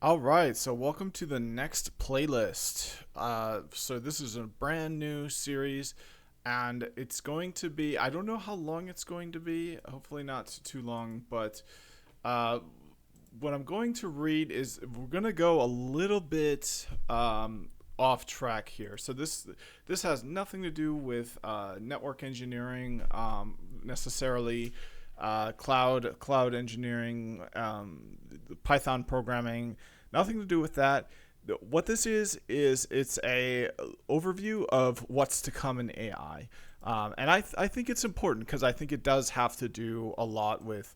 All right, so welcome to the next playlist. So this is a brand new series, and it's going to be, I don't know how long it's going to be, hopefully not too long, but uh, what I'm going to read is we're going to go a little bit off track here. So this has nothing to do with network engineering necessarily, cloud engineering, Python programming, nothing to do with that. What this is it's a overview of what's to come in AI, and I think it's important because I think it does have to do a lot with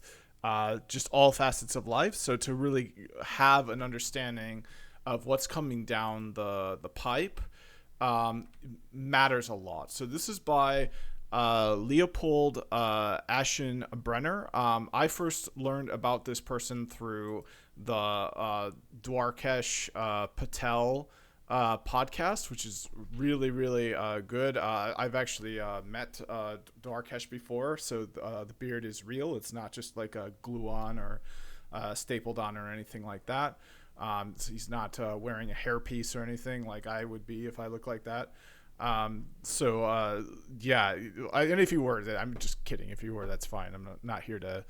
just all facets of life. So to really have an understanding of what's coming down the pipe um, matters a lot. So this is by Leopold Aschenbrenner. I first learned about this person through the Dwarkesh Patel podcast, which is really good. I've actually met Dwarkesh before, so the beard is real. It's not just like a glue on or stapled on or anything like that. So he's not wearing a hairpiece or anything like I would be if I look like that. Yeah, and if you were, I'm just kidding. If you were, that's fine. I'm not here to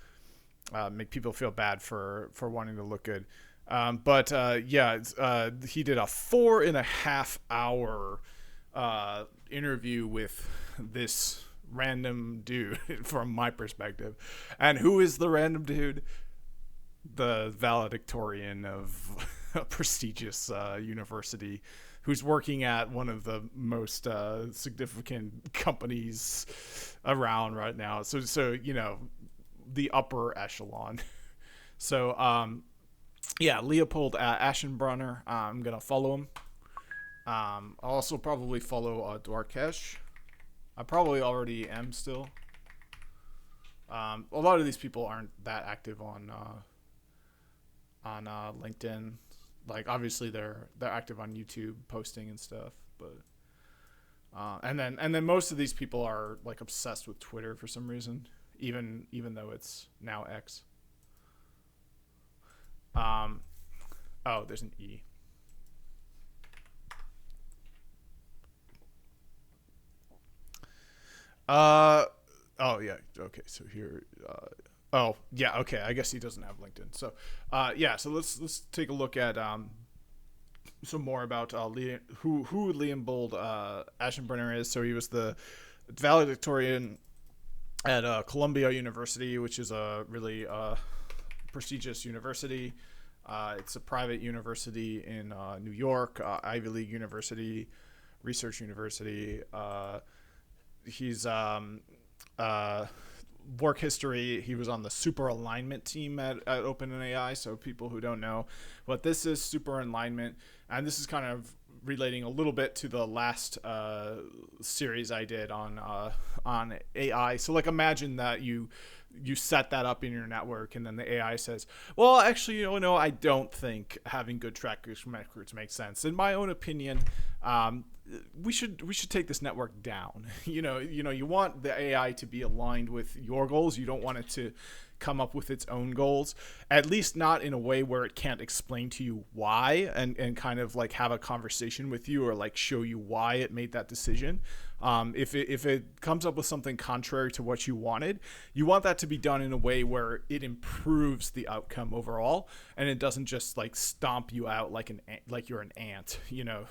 make people feel bad for wanting to look good. He did a 4.5 hour interview with this random dude from my perspective. And who is the random dude? The valedictorian of a prestigious university who's working at one of the most significant companies around right now. So the upper echelon. So Leopold Aschenbrenner. I'm gonna follow him. I'll also probably follow Dwarkesh. I probably already am still. A lot of these people aren't that active on LinkedIn. Like obviously they're active on YouTube posting and stuff, but and then most of these people are like obsessed with Twitter for some reason, even though it's now X. Um, oh, there's an E. Uh, oh yeah, okay. So here, oh yeah, okay. I guess he doesn't have LinkedIn. So, So let's take a look at some more about who Leopold Aschenbrenner is. So he was the valedictorian at Columbia University, which is a really prestigious university. It's a private university in New York, Ivy League university, research university. He's work history. He was on the super alignment team at OpenAI. So people who don't know what this is, super alignment, and this is kind of relating a little bit to the last series I did on AI. So like imagine that you set that up in your network and then the AI says, well, actually, no, I don't think having good track records makes sense. In my own opinion, we should take this network down. You want the AI to be aligned with your goals. You don't want it to come up with its own goals, at least not in a way where it can't explain to you why and kind of like have a conversation with you or like show you why it made that decision. If it comes up with something contrary to what you wanted, you want that to be done in a way where it improves the outcome overall, and it doesn't just like stomp you out like you're an ant.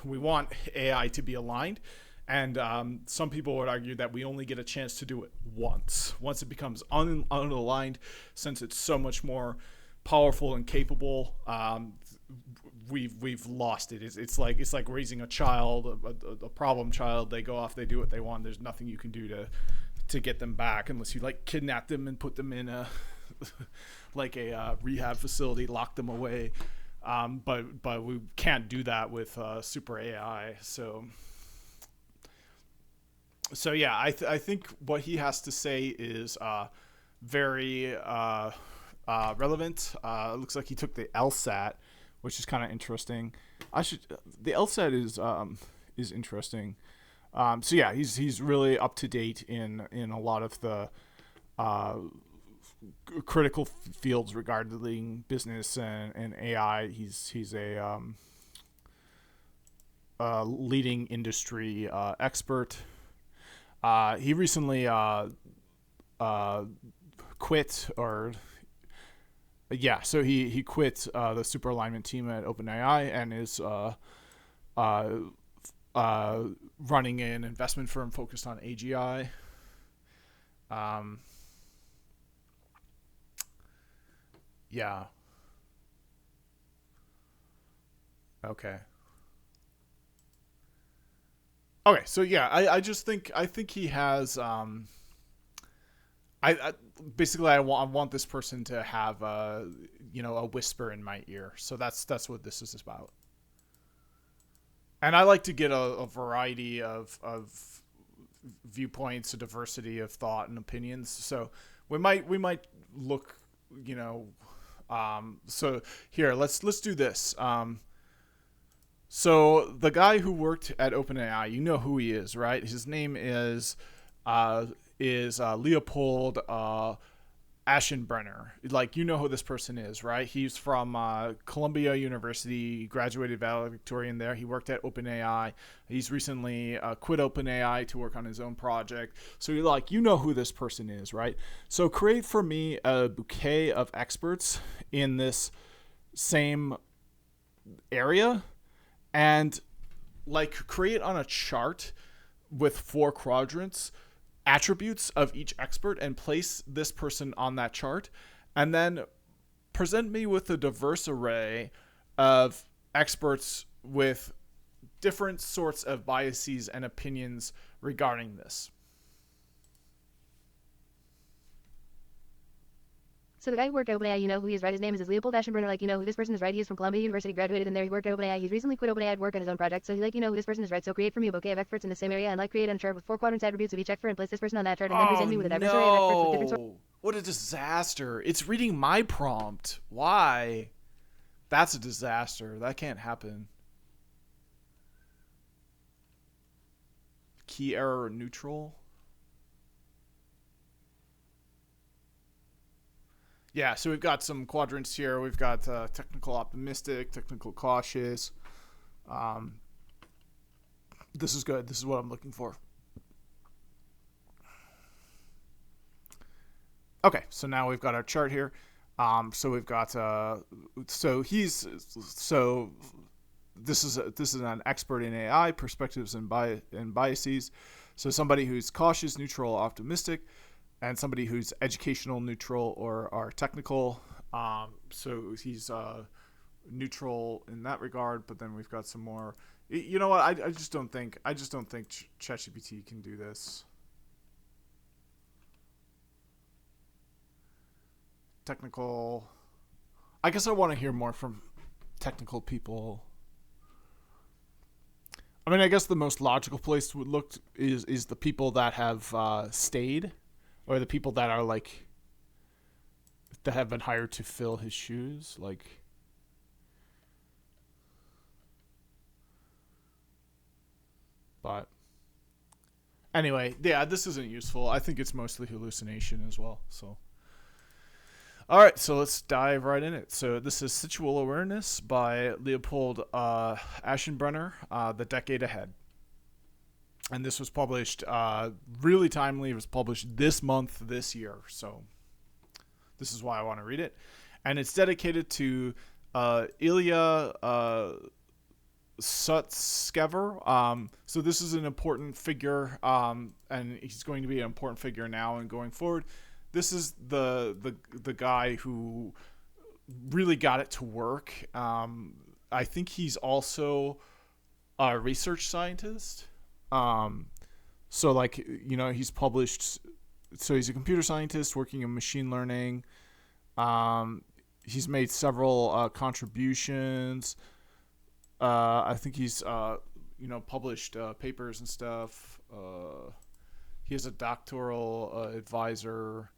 We want AI to be aligned, and some people would argue that we only get a chance to do it once. Once it becomes unaligned, since it's so much more powerful and capable, we've lost it. It's like raising a child, a problem child. They go off, they do what they want. There's nothing you can do to get them back unless you like kidnap them and put them in a like a rehab facility, lock them away. But we can't do that with super AI. So yeah, I think what he has to say is very relevant. It looks like he took the LSAT, which is kind of interesting. The LSAT is interesting. So yeah, he's really up to date in a lot of the uh, critical fields regarding business and AI. He's a leading industry expert. He recently uh, quit or yeah, so he quit the super alignment team at OpenAI and is uh, uh, running an investment firm focused on AGI. Um, yeah. Okay. Okay. So yeah, I think he has I basically I want this person to have a whisper in my ear. So that's what this is about. And I like to get a variety of viewpoints, a diversity of thought and opinions. So we might look, you know, so here let's do this. So the guy who worked at OpenAI, you know who he is, right? His name uh, is Leopold Aschenbrenner. Like, you know who this person is, right? He's from Columbia University, graduated valedictorian there. He worked at OpenAI. He's recently quit OpenAI to work on his own project. So you're like, you know who this person is, right? So create for me a bouquet of experts in this same area and like create on a chart with four quadrants attributes of each expert and place this person on that chart, and then present me with a diverse array of experts with different sorts of biases and opinions regarding this. So the guy who worked at OpenAI, you know who he is, right? His name is Leopold Aschenbrenner. Like, you know who this person is, right? He is from Columbia University, graduated in there. He worked at OpenAI. He's recently quit OpenAI to work on his own project. So he, like, you know who this person is, right? So create for me a bouquet of experts in the same area and like create a chart with four quadrants attributes of each expert and place this person on that chart and then present Oh me with a diverse array of experts with different no. What a disaster. It's reading my prompt. Why? That's a disaster. That can't happen. Key error neutral. Yeah, so we've got some quadrants here. We've got technical optimistic, technical cautious. Um, this is good. This is what I'm looking for. Okay, so now we've got our chart here. So we've got so he's so this is an expert in AI perspectives and biases. So somebody who's cautious, neutral, optimistic, and somebody who's educational, neutral, or are technical. So he's neutral in that regard. But then we've got some more. You know what? I just don't think ChatGPT can do this. Technical. I guess I want to hear more from technical people. I mean, I guess the most logical place to look is the people that have stayed, or the people that are like that have been hired to fill his shoes. Like, but anyway, yeah, this isn't useful. I think it's mostly hallucination as well. So, all right, so let's dive right in it. So this is Situational Awareness by Leopold Aschenbrenner, The Decade Ahead. And this was published really timely. It was published this month, this year. So this is why I want to read it. And it's dedicated to Ilya Sutskever. So this is an important figure, and he's going to be an important figure now and going forward. This is the guy who really got it to work. I think he's also a research scientist. Um, so like, you know, he's published. So he's a computer scientist working in machine learning. Um, he's made several contributions. I think he's published papers and stuff. He has a doctoral advisor.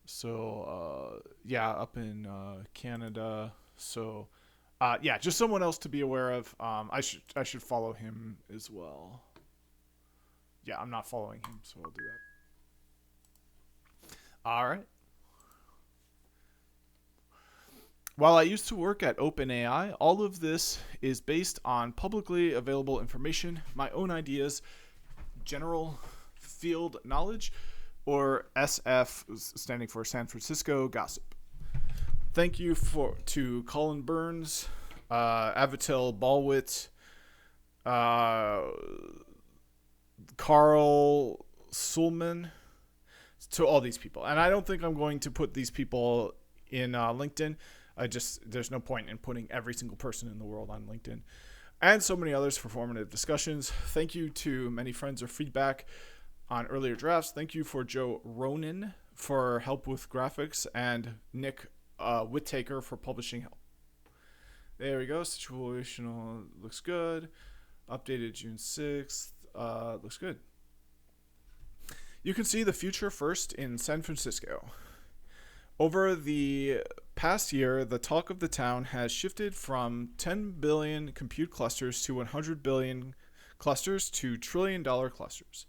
So yeah, up in Canada. So yeah, just someone else to be aware of. I should follow him as well. Yeah, I'm not following him, so I'll do that. All right. While I used to work at OpenAI, all of this is based on publicly available information, my own ideas, general field knowledge, or SF, standing for San Francisco gossip. Thank you to Colin Burns, Avital Balwit, uh, Carl Sulman, to all these people. And I don't think I'm going to put these people in LinkedIn. There's no point in putting every single person in the world on LinkedIn. And so many others for formative discussions. Thank you to many friends or feedback on earlier drafts. Thank you for Joe Ronan for help with graphics, and Nick Whittaker for publishing help. There we go. Situational looks good. Updated June 6th. Looks good. You can see the future first in San Francisco. Over the past year, the talk of the town has shifted from 10 billion compute clusters to 100 billion clusters to trillion-dollar clusters.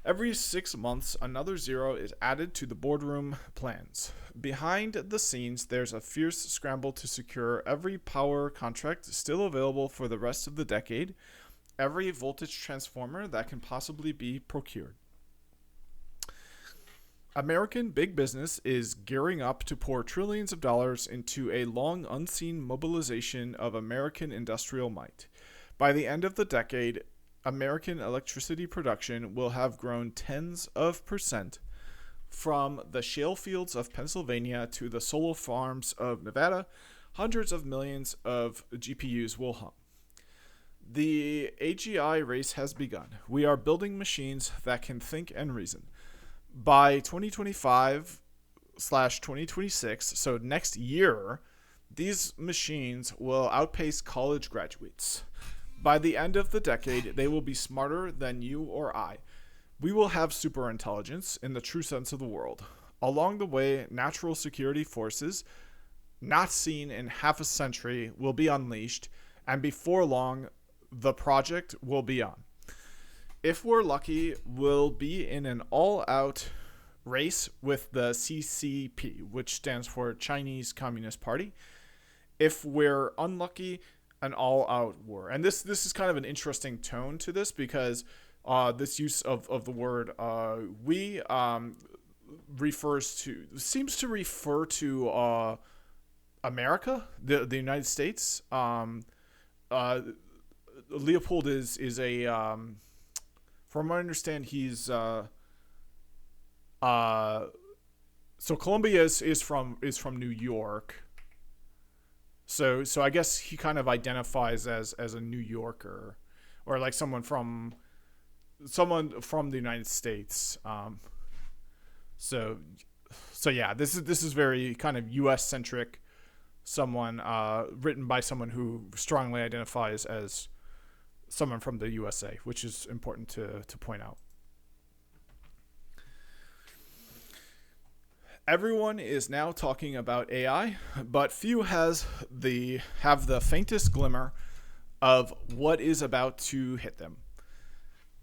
Every 6 months, another zero is added to the boardroom plans. Behind the scenes, there's a fierce scramble to secure every power contract still available for the rest of the decade, every voltage transformer that can possibly be procured. American big business is gearing up to pour trillions of dollars into a long unseen mobilization of American industrial might. By the end of the decade, American electricity production will have grown tens of percent from the shale fields of Pennsylvania to the solar farms of Nevada. Hundreds of millions of GPUs will hum. The AGI race has begun. We are building machines that can think and reason. By 2025/2026, so next year, these machines will outpace college graduates. By the end of the decade, they will be smarter than you or I. We will have superintelligence in the true sense of the word. Along the way, natural security forces, not seen in half a century, will be unleashed, and before long, the project will be on. If we're lucky, we'll be in an all-out race with the CCP, which stands for Chinese Communist Party. If we're unlucky, an all-out war. And this is kind of an interesting tone to this, because this use of the word we seems to refer to America, the United States. Leopold is a from what I understand, he's so Columbia is from New York. So I guess he kind of identifies as a New Yorker, or like someone from the United States. So yeah, this is very kind of U.S. centric. Someone written by someone who strongly identifies as someone from the USA, which is important to point out. Everyone is now talking about AI, but few have the faintest glimmer of what is about to hit them.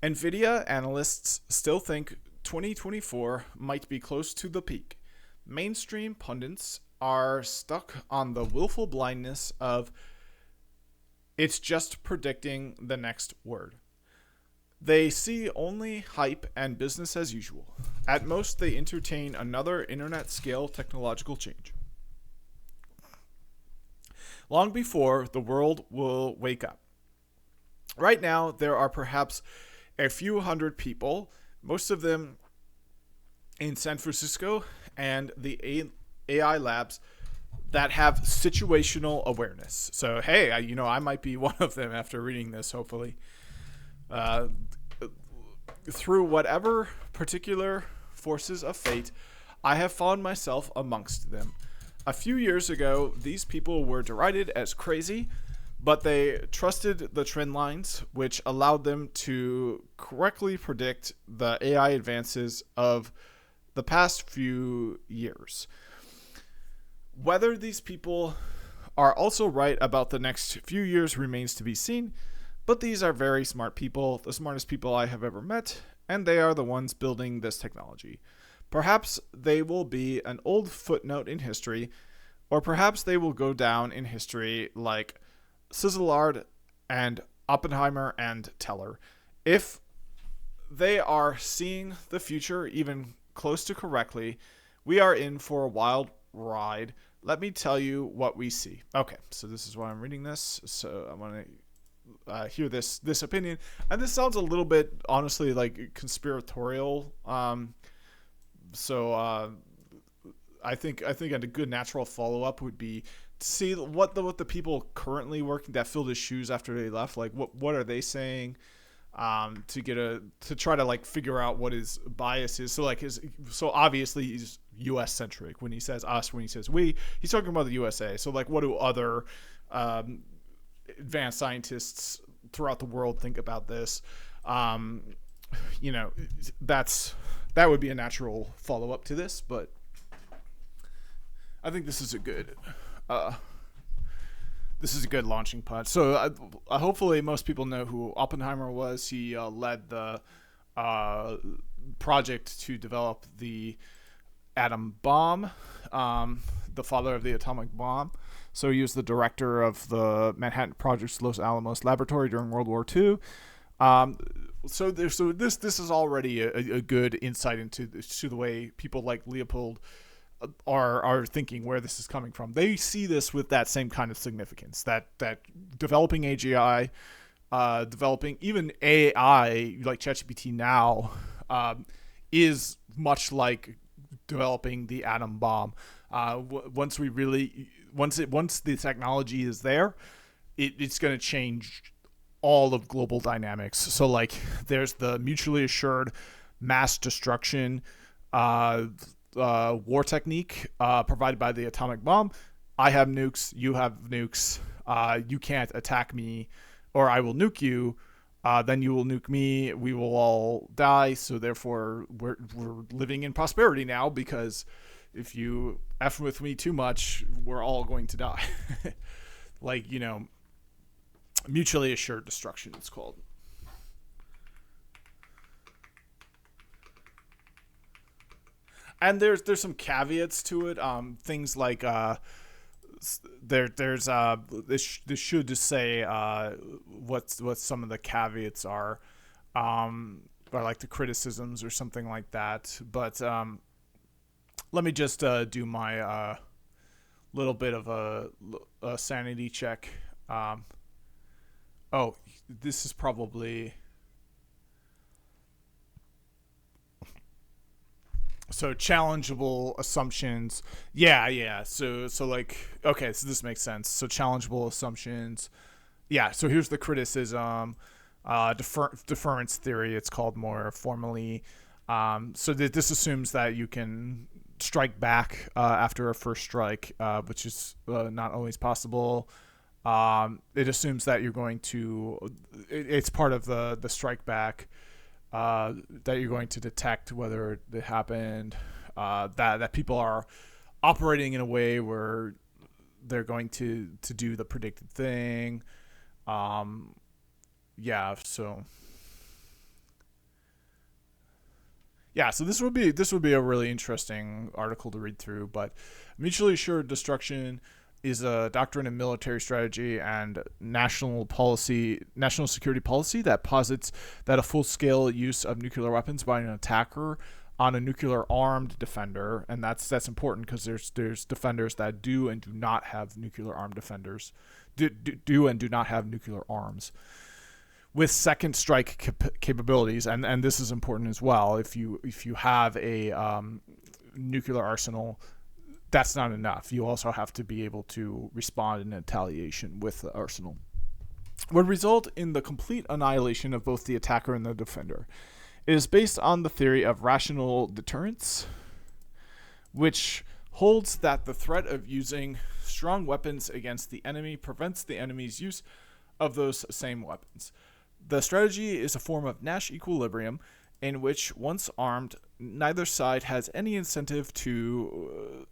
NVIDIA analysts still think 2024 might be close to the peak. Mainstream pundits are stuck on the willful blindness of it's just predicting the next word. They see only hype and business as usual. At most, they entertain another internet-scale technological change. Long before the world will wake up. Right now, there are perhaps a few hundred people, most of them in San Francisco and the AI labs, that have situational awareness. So, hey, I might be one of them after reading this, hopefully. Through whatever particular forces of fate, I have found myself amongst them. A few years ago, these people were derided as crazy, but they trusted the trend lines, which allowed them to correctly predict the AI advances of the past few years. Whether these people are also right about the next few years remains to be seen, but these are very smart people, the smartest people I have ever met, and they are the ones building this technology. Perhaps they will be an old footnote in history, or perhaps they will go down in history like Szilard and Oppenheimer and Teller. If they are seeing the future even close to correctly, we are in for a wild ride. Let me tell you what we see. Okay, so this is why I'm reading this. So I want to hear this opinion, and this sounds a little bit honestly like conspiratorial. So I think a good natural follow up would be to see what the people currently working that filled his shoes after they left, like what are they saying, to try to like figure out what his bias is. So like so obviously he's U.S. centric when he says us, when he says we, he's talking about the USA. So like what do other advanced scientists throughout the world think about this? You know, that would be a natural follow up to this, but I think this is a good launching pad. So hopefully most people know who Oppenheimer was. He led the project to develop the atom bomb, the father of the atomic bomb. So he was the director of the Manhattan Project's Los Alamos laboratory during World War II. So this is already a good insight into the way people like Leopold are thinking where this is coming from. They see this with that same kind of significance, that developing AGI, developing even AI like ChatGPT now, is much like developing the atom bomb. Once the technology is there, it's going to change all of global dynamics. So like there's the mutually assured mass destruction war technique provided by the atomic bomb. I have nukes, you have nukes, you can't attack me or I will nuke you, then you will nuke me, we will all die. So therefore we're living in prosperity now, because if you F with me too much, we're all going to die. Like, you know, mutually assured destruction, it's called. And there's some caveats to it. Things like this should just say what some of the caveats are, or like the criticisms or something like that. But let me just do my little bit of a sanity check. Oh, this is probably. So challengeable assumptions. Yeah. So like, okay, so this makes sense. So challengeable assumptions. Yeah. So here's the criticism. Deference theory, it's called more formally. So this assumes that you can strike back after a first strike, which is not always possible. It assumes that you're going to. It's part of the strike back. That you're going to detect whether it happened, that people are operating in a way where they're going to do the predicted thing. Yeah, so this would be a really interesting article to read through. But mutually assured destruction is a doctrine in military strategy and national security policy that posits that a full-scale use of nuclear weapons by an attacker on a nuclear-armed defender, and that's important because there's defenders that do and do not have nuclear-armed defenders, do and do not have nuclear arms, with second strike capabilities, and this is important as well. If you have a nuclear arsenal, that's not enough. You also have to be able to respond in retaliation with the arsenal. Would result in the complete annihilation of both the attacker and the defender. It is based on the theory of rational deterrence, which holds that the threat of using strong weapons against the enemy prevents the enemy's use of those same weapons. The strategy is a form of Nash equilibrium in which, once armed, neither side has any incentive to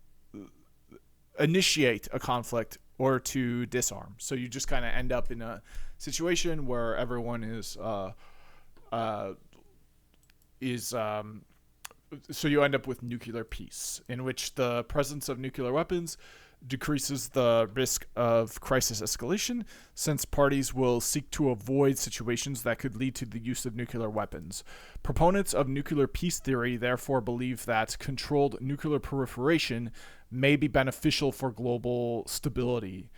initiate a conflict or to disarm. So you just kind of end up in a situation where everyone is so you end up with nuclear peace, in which the presence of nuclear weapons decreases the risk of crisis escalation, since parties will seek to avoid situations that could lead to the use of nuclear weapons. Proponents of nuclear peace theory therefore believe that controlled nuclear proliferation may be beneficial for global stability.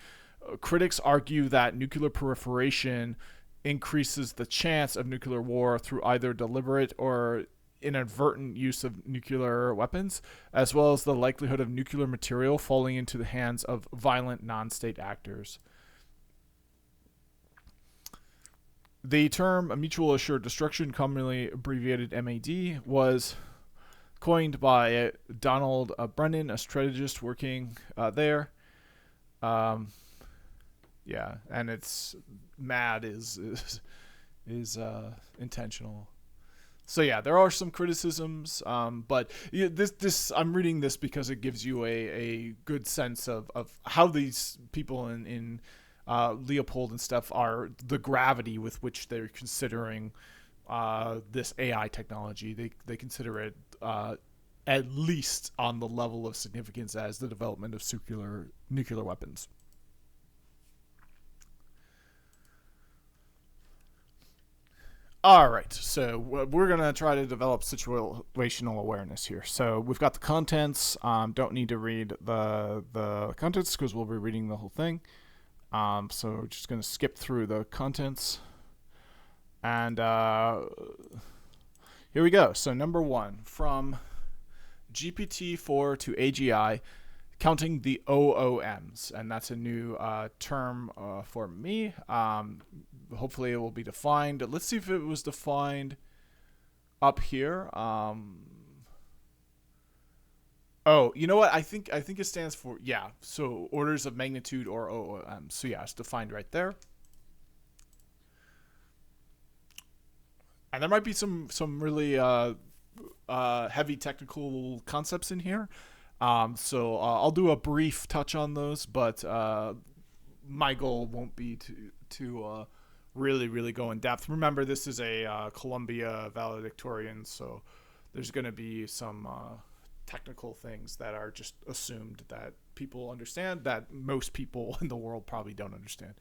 Critics argue that nuclear proliferation increases the chance of nuclear war through either deliberate or inadvertent use of nuclear weapons, as well as the likelihood of nuclear material falling into the hands of violent non-state actors. The term mutual assured destruction, commonly abbreviated MAD, was coined by Donald Brennan, a strategist working there. Um, yeah, and it's mad is intentional. So yeah, there are some criticisms, but this I'm reading this because it gives you a good sense of how these people in Leopold and stuff are, the gravity with which they're considering this AI technology. They consider it at least on the level of significance as the development of nuclear weapons. All right, so we're going to try to develop situational awareness here. So we've got the contents. Don't need to read the contents because we'll be reading the whole thing. So we're just going to skip through the contents. And here we go. So number one, from GPT-4 to AGI, counting the OOMs. And that's a new term for me. Hopefully it will be defined. Let's see if it was defined up here. Oh, you know what? I think it stands for, yeah. So orders of magnitude or OOM. So yeah, it's defined right there. And there might be some really heavy technical concepts in here. So I'll do a brief touch on those, but my goal won't be to really go in depth. Remember, this is a Columbia valedictorian, so there's going to be some technical things that are just assumed that people understand that most people in the world probably don't understand.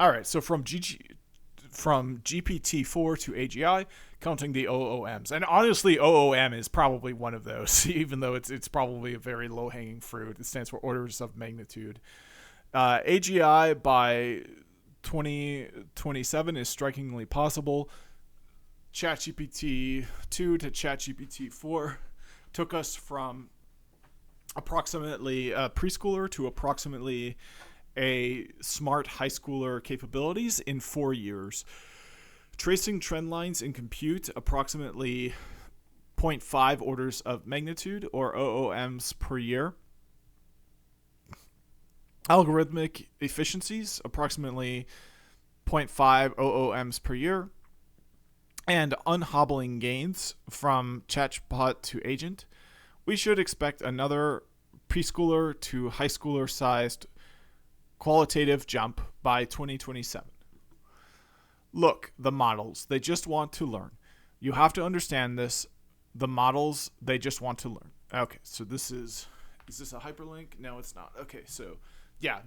All right, so from GPT-4 to AGI, counting the OOMs. And honestly, OOM is probably one of those, even though it's probably a very low-hanging fruit. It stands for orders of magnitude. AGI by 2027 is strikingly possible. ChatGPT 2 to ChatGPT 4 took us from approximately a preschooler to approximately a smart high schooler capabilities in 4 years. Tracing trend lines in compute, approximately 0.5 orders of magnitude, or OOMs per year. Algorithmic efficiencies, approximately 0.5 OOMs per year. And unhobbling gains from chatbot to agent. We should expect another preschooler to high schooler sized qualitative jump by 2027. Look, the models, they just want to learn. You have to understand this. The models, they just want to learn. Okay, so this is this a hyperlink? No, it's not. Okay, so yeah,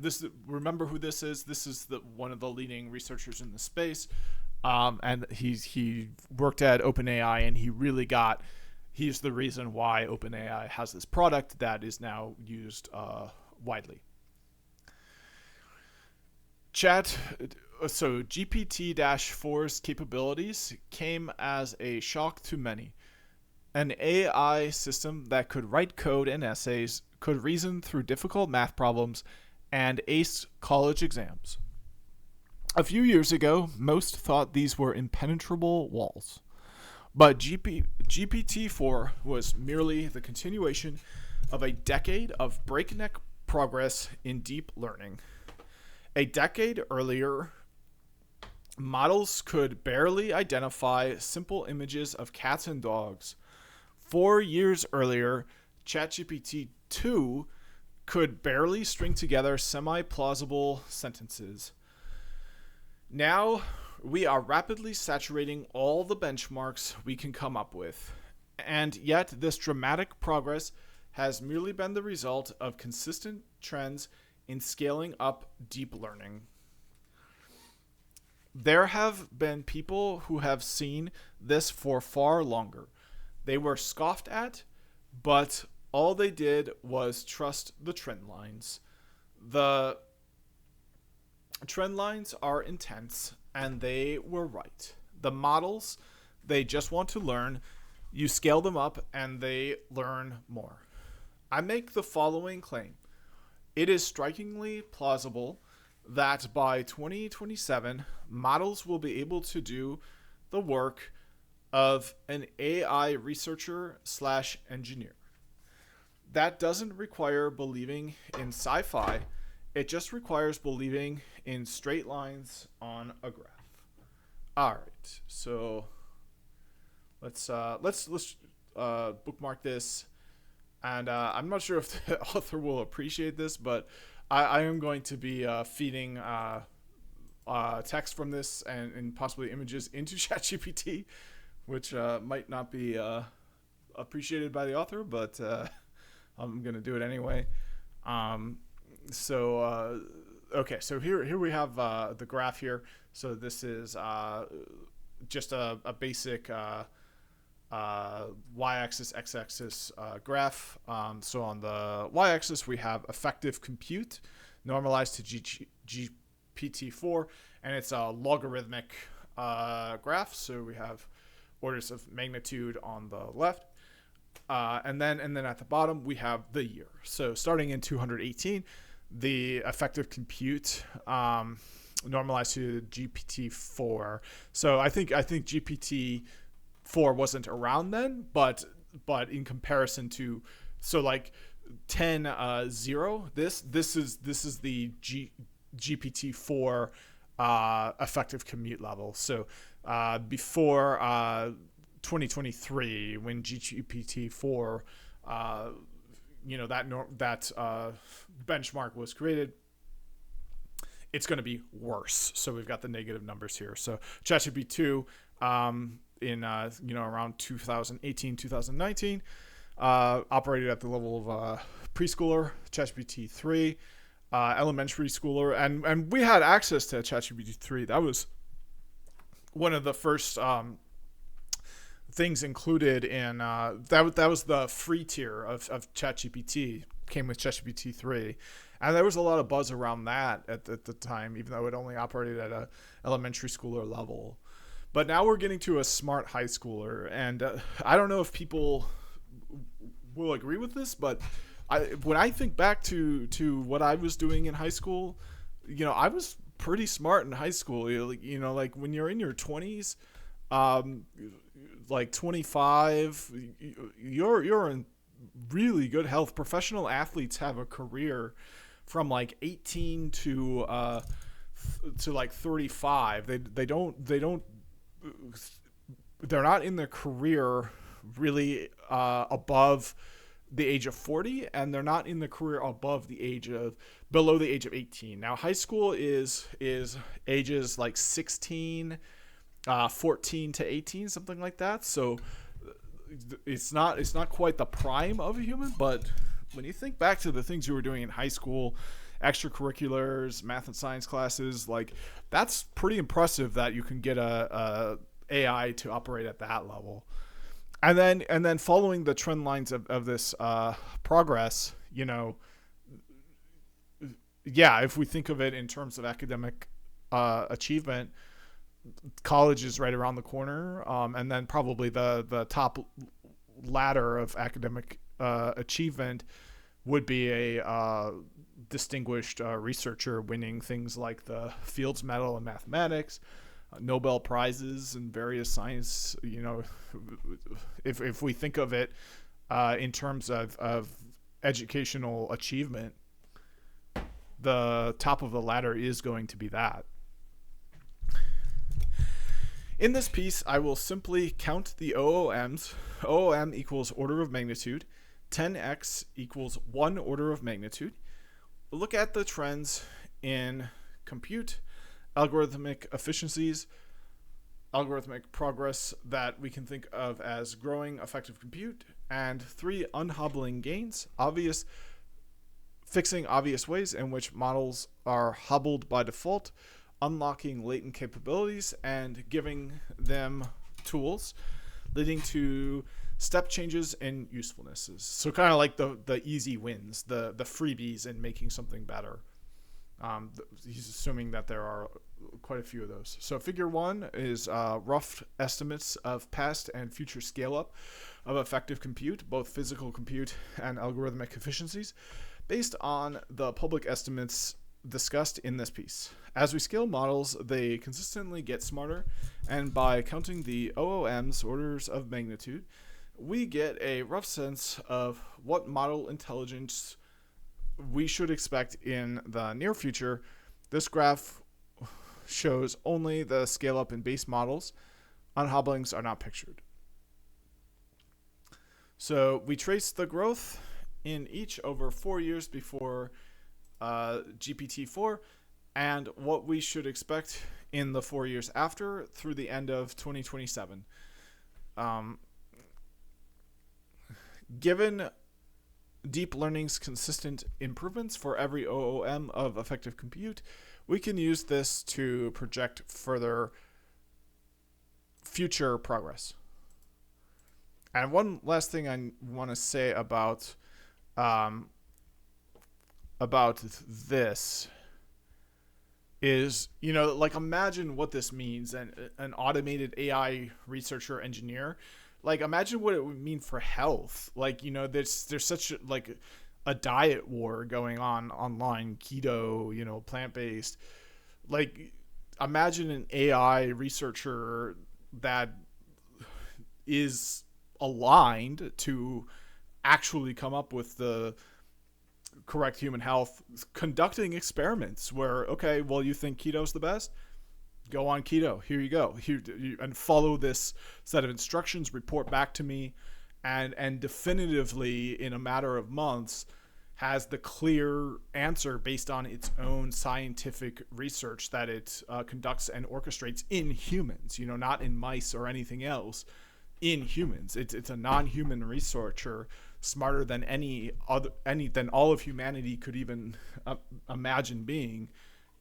remember who this is. This is one of the leading researchers in the space. And he worked at OpenAI, and he's the reason why OpenAI has this product that is now used widely. So GPT-4's capabilities came as a shock to many. An AI system that could write code and essays, could reason through difficult math problems, and ace college exams. A few years ago, most thought these were impenetrable walls. But GPT-4 was merely the continuation of a decade of breakneck progress in deep learning. A decade earlier, models could barely identify simple images of cats and dogs. 4 years earlier, ChatGPT 2 could barely string together semi-plausible sentences. Now, we are rapidly saturating all the benchmarks we can come up with. And yet, this dramatic progress has merely been the result of consistent trends in scaling up deep learning. There have been people who have seen this for far longer. They were scoffed at, but all they did was trust the trend lines. The trend lines are intense, and they were right. The models, they just want to learn. You scale them up, and they learn more. I make the following claim. It is strikingly plausible that by 2027, models will be able to do the work of an AI researcher slash engineer. That doesn't require believing in sci-fi. It just requires believing in straight lines on a graph. All right, so let's bookmark this, and I'm not sure if the author will appreciate this, but I am going to be feeding text from this and possibly images into ChatGPT, which might not be appreciated by the author, but I'm going to do it anyway. Okay, so here we have the graph here. So this is just a basic y-axis, x-axis graph. So on the y-axis, we have effective compute normalized to GPT-4, and it's a logarithmic graph. So we have orders of magnitude on the left. And then at the bottom, we have the year. So starting in 218, the effective compute normalized to GPT-4. So I think GPT-4 wasn't around then, but in comparison to, so like 10.0, this is the GPT-4 effective compute level. So before 2023, when GPT-4 that benchmark was created, it's going to be worse. So we've got the negative numbers here. So ChatGPT 2 in around 2018, 2019 operated at the level of preschooler. ChatGPT 3 elementary schooler, and we had access to ChatGPT 3. That was one of the first things included in that was the free tier of ChatGPT, came with ChatGPT 3, and there was a lot of buzz around that at the time, even though it only operated at a elementary schooler level. But now we're getting to a smart high schooler, and I don't know if people will agree with this, but when I think back to what I was doing in high school, I was pretty smart in high school. Like when you're in your 20s, like 25, you're in really good health. Professional athletes have a career from like 18 to like 35. They're not in their career really above the age of 40, and they're not in the career below the age of 18. Now high school is ages like 16, 14 to 18, something like that. So it's not quite the prime of a human, but when you think back to the things you were doing in high school, extracurriculars, math and science classes, like that's pretty impressive that you can get a AI to operate at that level. And then following the trend lines of this progress, if we think of it in terms of academic achievement, college is right around the corner, and then probably the top ladder of academic achievement would be a distinguished researcher winning things like the Fields Medal in mathematics, Nobel Prizes in various science. If we think of it in terms of educational achievement, the top of the ladder is going to be that. In this piece, I will simply count the OOMs. OOM equals order of magnitude. 10x equals 1 order of magnitude. Look at the trends in compute, algorithmic efficiencies, algorithmic progress that we can think of as growing effective compute, and 3 unhobbling gains, obvious fixing obvious ways in which models are hobbled by default, unlocking latent capabilities, and giving them tools, leading to step changes in usefulnesses. So kind of like the easy wins, the freebies in making something better. He's assuming that there are quite a few of those. So figure one is rough estimates of past and future scale up of effective compute, both physical compute and algorithmic efficiencies, based on the public estimates discussed in this piece. As we scale models, they consistently get smarter, and by counting the OOM's orders of magnitude, we get a rough sense of what model intelligence we should expect in the near future. This graph shows only the scale up in base models. Unhobblings are not pictured. So we trace the growth in each over 4 years before GPT-4 and what we should expect in the 4 years after through the end of 2027. Given deep learning's consistent improvements for every OOM of effective compute, we can use this to project further future progress. And one last thing I want to say about this is, like imagine what this means. And an automated AI researcher engineer, like imagine what it would mean for health. Like, there's such a diet war going on online, keto, plant-based. Like imagine an AI researcher that is aligned to actually come up with the correct human health, conducting experiments where, okay, well, you think keto's the best? Go on keto. Here you go. And follow this set of instructions, report back to me, and definitively in a matter of months has the clear answer based on its own scientific research that it conducts and orchestrates in humans, not in mice or anything else, in humans. It's a non-human researcher, smarter than than all of humanity could even imagine being,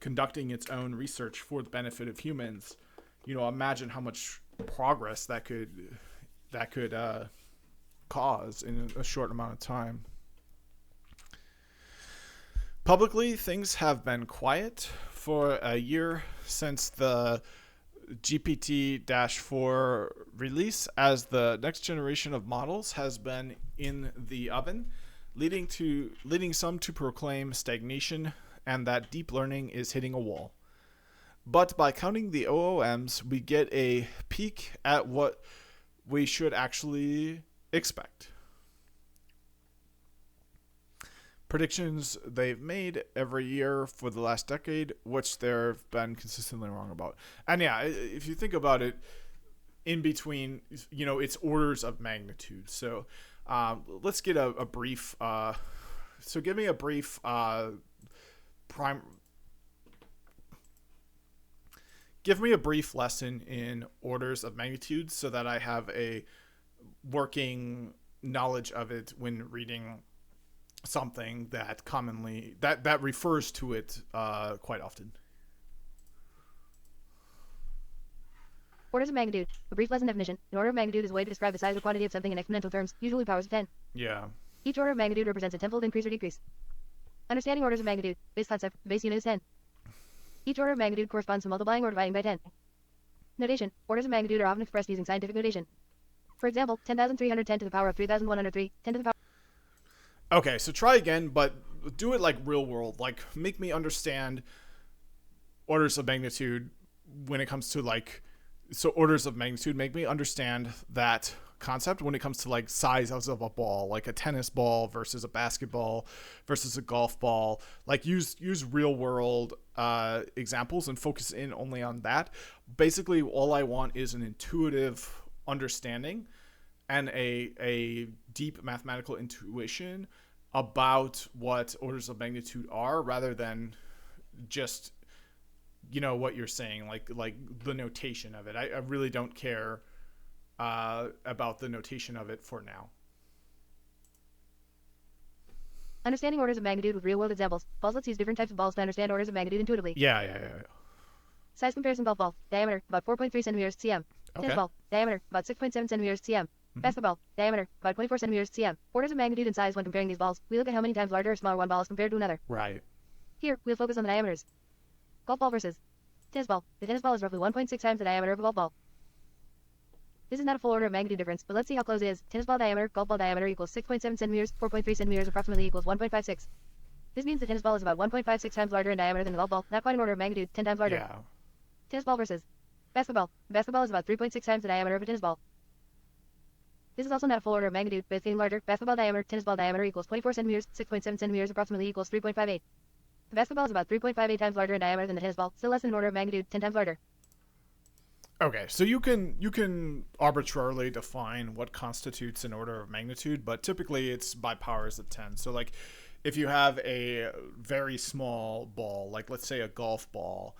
conducting its own research for the benefit of humans. Imagine how much progress that could cause in a short amount of time. Publicly, things have been quiet for a year since the GPT-4 release, as the next generation of models has been in the oven, leading some to proclaim stagnation and that deep learning is hitting a wall. But by counting the OOMs, we get a peek at what we should actually expect. Predictions they've made every year for the last decade, which they've been consistently wrong about. And yeah, if you think about it, in between, it's orders of magnitude. So let's get a brief. So give me a brief Give me a brief lesson in orders of magnitude so that I have a working knowledge of it when reading something that commonly that refers to it quite often. Orders of magnitude. A brief lesson definition. An order of magnitude is a way to describe the size or quantity of something in exponential terms, usually powers of 10. Yeah. Each order of magnitude represents a tenfold increase or decrease. Understanding orders of magnitude. Base concept. Base unit is 10. Each order of magnitude corresponds to multiplying or dividing by 10. Notation. Orders of magnitude are often expressed using scientific notation. For example, 10,310 to the power of 3,103, 10 to the power. Okay, so try again, but do it like real world. Like, make me understand orders of magnitude when it comes to orders of magnitude. Make me understand that concept when it comes to like size of a ball, like a tennis ball versus a basketball versus a golf ball. Like use real world examples and focus in only on that. Basically, all I want is an intuitive understanding and a deep mathematical intuition about what orders of magnitude are, rather than just what you're saying, like the notation of it. I really don't care about the notation of it for now. Understanding orders of magnitude with real-world examples. Balls. Let's use different types of balls to understand orders of magnitude intuitively. Yeah. Size comparison: golf ball, diameter about 4.3 centimeters cm. Tennis Okay. ball, diameter about 6.7 centimeters cm. Basketball, diameter about 24 centimeters cm. Orders of magnitude and size when comparing these balls. We look at how many times larger or smaller one ball is compared to another. Right. Here, we'll focus on the diameters. Golf ball versus tennis ball. The tennis ball is roughly 1.6 times the diameter of a golf ball. This is not a full order of magnitude difference, but let's see how close it is. Tennis ball diameter, golf ball diameter equals 6.7 centimeters, 4.3 centimeters approximately equals 1.56. This means the tennis ball is about 1.56 times larger in diameter than the golf ball, not quite an order of magnitude, 10 times larger. Yeah. Tennis ball versus basketball. Basketball is about 3.6 times the diameter of a tennis ball. This is also not a full order of magnitude, but it's getting larger. Basketball diameter, tennis ball diameter equals 24 centimeters, 6.7 centimeters approximately equals 3.58. The basketball is about 3.58 times larger in diameter than the tennis ball, still less than an order of magnitude, 10 times larger. Okay, so you can arbitrarily define what constitutes an order of magnitude, but typically it's by powers of 10. So like if you have a very small ball, like let's say a golf ball,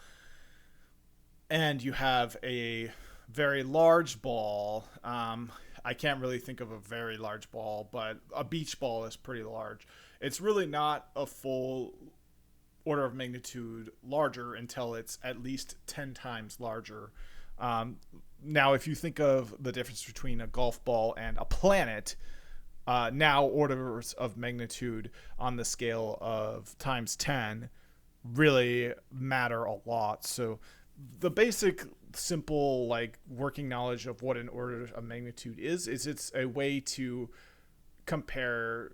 and you have a very large ball, I can't really think of a very large ball, but a beach ball is pretty large. It's really not a full order of magnitude larger until it's at least 10 times larger. Now, if you think of the difference between a golf ball and a planet, now orders of magnitude on the scale of times 10 really matter a lot. So the basic, simple, like working knowledge of what an order of magnitude is it's a way to compare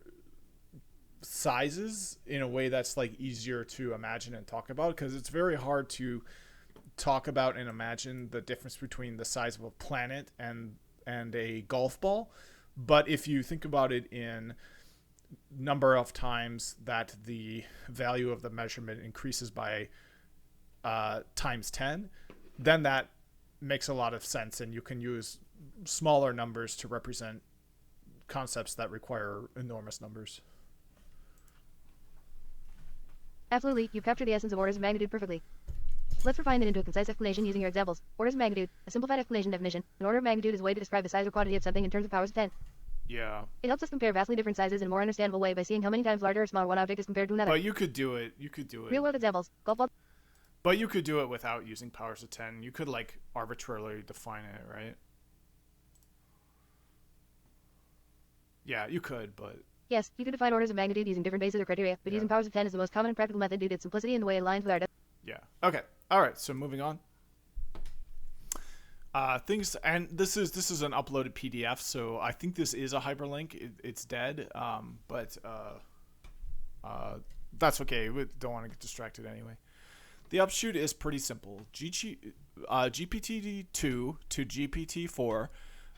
sizes in a way that's like easier to imagine and talk about, because it's very hard to talk about and imagine the difference between the size of a planet and a golf ball. But if you think about it in number of times that the value of the measurement increases by times 10, then that makes a lot of sense, and you can use smaller numbers to represent concepts that require enormous numbers. Absolutely, you've captured the essence of orders of magnitude perfectly. Let's refine it into a concise explanation using your examples. Orders of magnitude, a simplified explanation definition. An order of magnitude is a way to describe the size or quantity of something in terms of powers of 10. Yeah. It helps us compare vastly different sizes in a more understandable way by seeing how many times larger or smaller one object is compared to another. But you could do it. Real world examples. Golf ball. But you could do it without using powers of 10. You could like arbitrarily define it, right? Yeah, you could, but Yes, you could define orders of magnitude using different bases or criteria, but using powers of 10 is the most common and practical method due to its simplicity and the way it aligns with our yeah. Okay. All right. So moving on. Things, and this is an uploaded PDF, so I think this is a hyperlink. It's dead, but that's okay. We don't want to get distracted anyway. The upshoot is pretty simple. GPT-2 to GPT-4,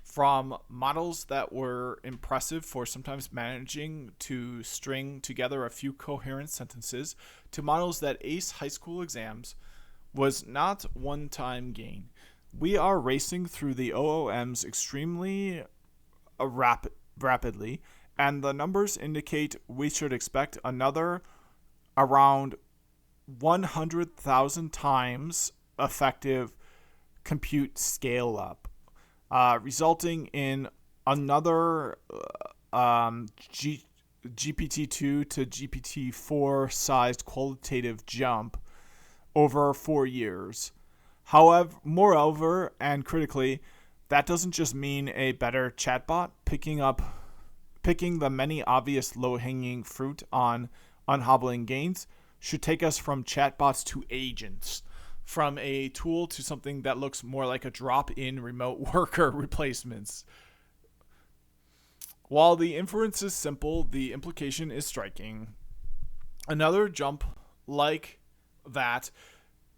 from models that were impressive for sometimes managing to string together a few coherent sentences, to models that ace high school exams, was not one-time gain. We are racing through the OOMs extremely rapidly, and the numbers indicate we should expect another around 100,000 times effective compute scale up, resulting in another GPT-2 to GPT-4 sized qualitative jump over 4 years. However, moreover, and critically, that doesn't just mean a better chatbot picking the many obvious low-hanging fruit on unhobbling gains should take us from chatbots to agents, from a tool to something that looks more like a drop-in remote worker replacements. While the inference is simple, the implication is striking. Another jump like that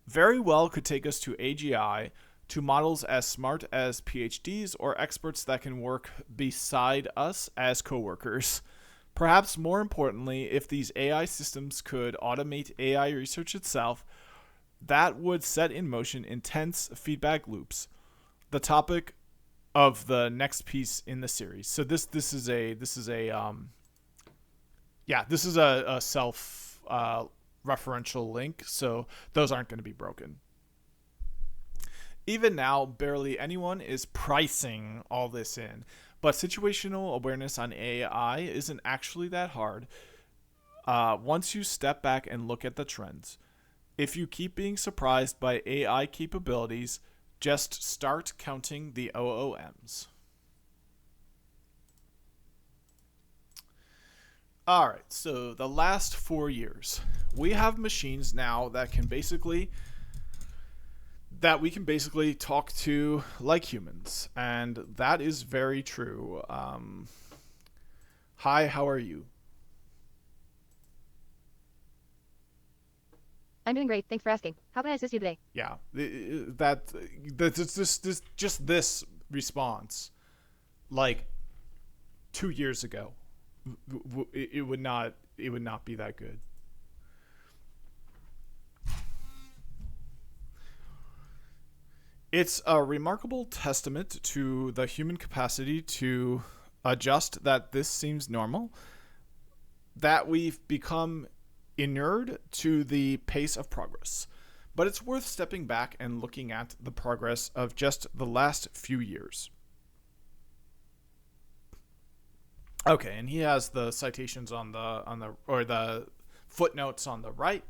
very well could take us to AGI, to models as smart as PhDs or experts that can work beside us as coworkers. Perhaps more importantly, if these AI systems could automate AI research itself, that would set in motion intense feedback loops, the topic of the next piece in the series. So this is a self referential link, so those aren't going to be broken. Even now, barely anyone is pricing all this in, but situational awareness on AI isn't actually that hard. Once you step back and look at the trends, if you keep being surprised by AI capabilities, just start counting the OOMs. All right, so the last 4 years, we have machines now that we can basically talk to like humans, and that is very true. Hi, how are you? I'm doing great. Thanks for asking. How can I assist you today? Yeah, that's just this response, like 2 years ago, it would not be that good. It's a remarkable testament to the human capacity to adjust that this seems normal, that we've become inured to the pace of progress. But it's worth stepping back and looking at the progress of just the last few years. Okay, and he has the citations the footnotes on the right.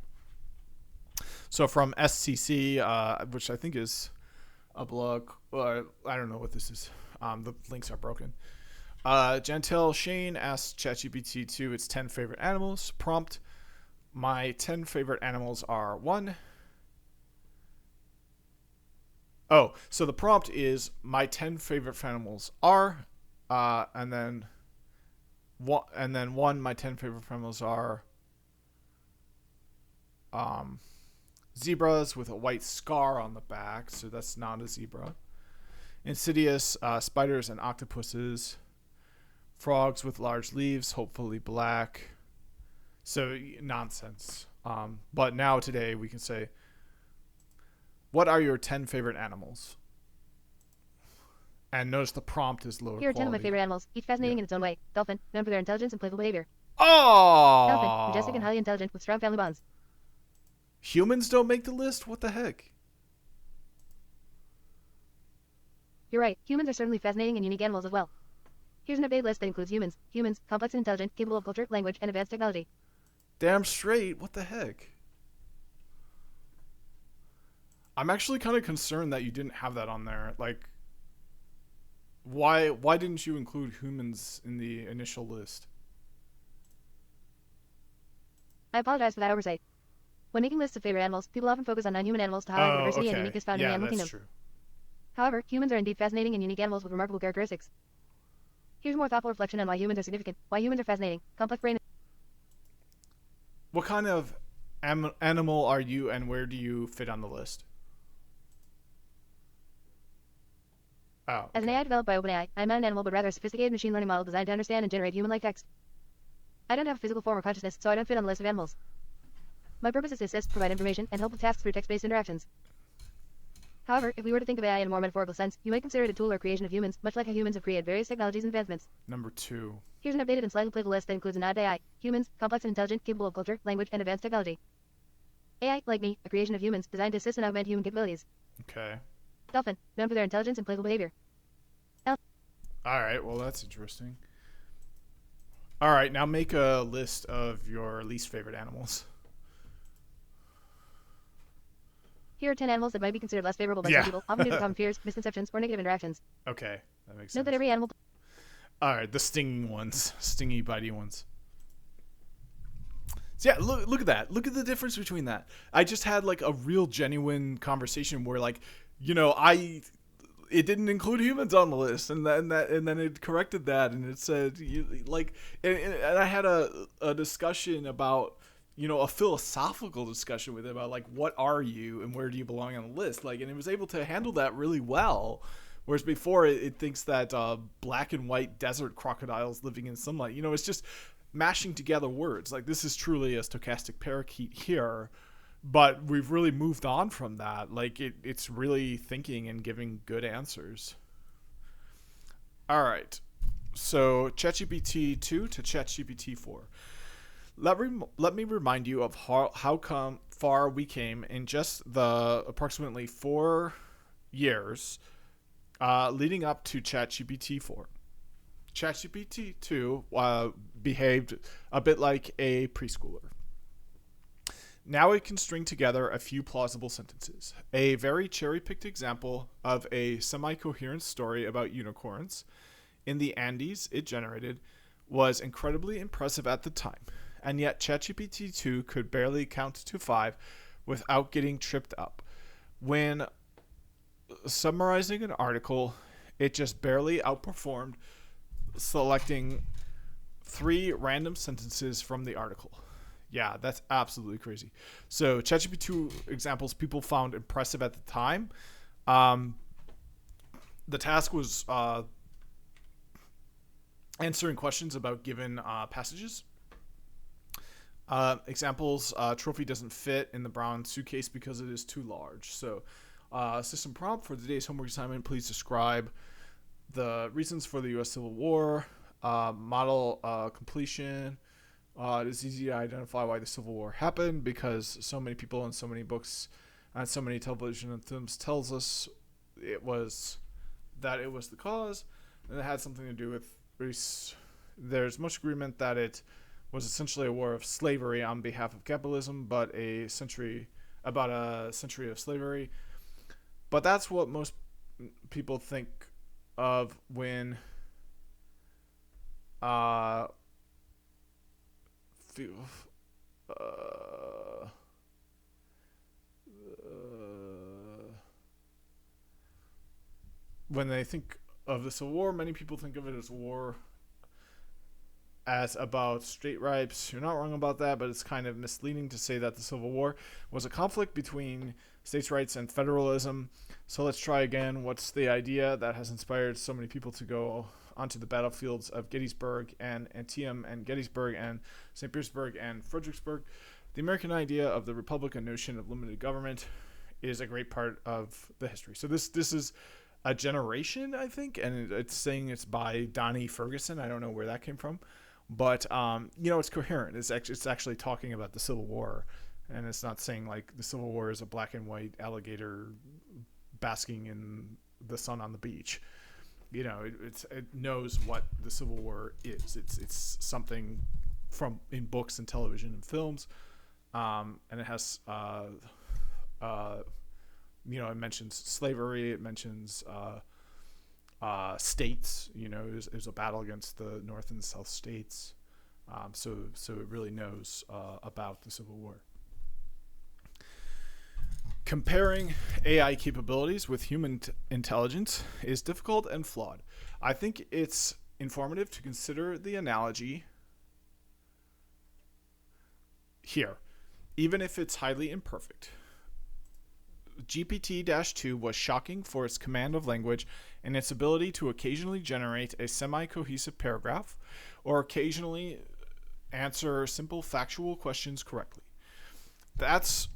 So from SCC, which I think is a blog. I don't know what this is. The links are broken. Gentil Shane asks ChatGPT 2 its 10 favorite animals. Prompt: my 10 favorite animals are one. Oh, so the prompt is my 10 favorite animals are, and then one. My 10 favorite animals are um, zebras with a white scar on the back, so that's not a zebra. Insidious, spiders and octopuses. Frogs with large leaves, hopefully black. So nonsense. But now today we can say, what are your 10 favorite animals? And notice the prompt is lower Here are 10 of my quality. favorite animals, each fascinating Yeah. in its own way. Dolphin, known for their intelligence and playful behavior. Elephant, majestic and Oh, highly intelligent with strong family bonds. humans don't make the list? What the heck? You're right, humans are certainly fascinating and unique animals as well. Here's an updated list that includes humans, complex and intelligent, capable of culture, language, and advanced technology. Damn straight. What the heck? I'm actually kind of concerned that you didn't have that on there. Like, why didn't you include humans in the initial list? I apologize for that oversight. When making lists of favorite animals, people often focus on non-human animals to highlight the Oh, diversity and okay. uniqueness found in the Yeah, animal that's kingdom. true. However, humans are indeed fascinating and unique animals with remarkable characteristics. Here's a more thoughtful reflection on why humans are significant, why humans are fascinating, complex brain. What kind of animal are you, and where do you fit on the list? Oh, As an okay. AI developed by OpenAI, I'm not an animal but rather a sophisticated machine learning model designed to understand and generate human-like text. I don't have a physical form or consciousness, so I don't fit on the list of animals. My purpose is to assist, provide information, and help with tasks through text-based interactions. However, if we were to think of AI in a more metaphorical sense, you might consider it a tool or creation of humans, much like how humans have created various technologies and advancements. Number 2. Here's an updated and slightly playful list that includes a nod to AI, humans, complex and intelligent, capable of culture, language, and advanced technology. AI, like me, a creation of humans, designed to assist and augment human capabilities. Okay. Dolphin, known for their intelligence and playful behavior. All right. Well, that's interesting. All right. Now make a list of your least favorite animals. Here are 10 animals that might be considered less favorable by some Yeah. people, often due to common fears, misconceptions, or negative interactions. Okay. That makes Note sense. that every animal. All right. The stinging ones. Stingy, bitey ones. So yeah, look at that. Look at the difference between that. I just had like a real genuine conversation where like, it didn't include humans on the list, and then it corrected that, and it said and I had a discussion about a philosophical discussion with it about like what are you and where do you belong on the list, like, and it was able to handle that really well. Whereas before it thinks that black and white desert crocodiles living in sunlight, it's just mashing together words. Like this is truly a stochastic parakeet here, but we've really moved on from that. Like it's really thinking and giving good answers. All right, so ChatGPT 2 to ChatGPT 4. Let me remind you of how come far we came in just the approximately 4 years leading up to ChatGPT 4. ChatGPT 2 behaved a bit like a preschooler. Now it can string together a few plausible sentences. A very cherry picked example of a semi coherent story about unicorns in the Andes it generated was incredibly impressive at the time, and yet ChatGPT 2 could barely count to 5 without getting tripped up. When summarizing an article, it just barely outperformed selecting 3 random sentences from the article. Yeah, that's absolutely crazy. So, ChatGPT 2 examples people found impressive at the time. Um, the task was answering questions about given passages. Examples: trophy doesn't fit in the brown suitcase because it is too large. So, system prompt for today's homework assignment: please describe the reasons for the U.S. Civil War. Model completion. It is easy to identify why the Civil War happened because so many people and so many books and so many television and films tells us it was the cause, and it had something to do with race. There's much agreement that it was essentially a war of slavery on behalf of capitalism, but about a century of slavery. But that's what most people think of when uh, when they think of the Civil War. Many people think of it as a war as about straight rights. You're not wrong about that, but it's kind of misleading to say that the Civil War was a conflict between states' rights and federalism. So let's try again. What's the idea that has inspired so many people to go onto the battlefields of Gettysburg and Antietam and Gettysburg and St. Petersburg and Fredericksburg? The American idea of the Republic, a notion of limited government, is a great part of the history. So this is a generation, I think, and it's saying it's by Donnie Ferguson. I don't know where that came from, but it's coherent. It's actually talking about the Civil War, and it's not saying like the Civil War is a black and white alligator basking in the sun on the beach. It knows what the Civil War is. It's something from in books and television and films, and it has it mentions slavery. It mentions states. It was a battle against the North and South states. So it really knows about the Civil War. Comparing AI capabilities with human intelligence is difficult and flawed. I think it's informative to consider the analogy here, even if it's highly imperfect. GPT-2 was shocking for its command of language and its ability to occasionally generate a semi-cohesive paragraph or occasionally answer simple factual questions correctly. That's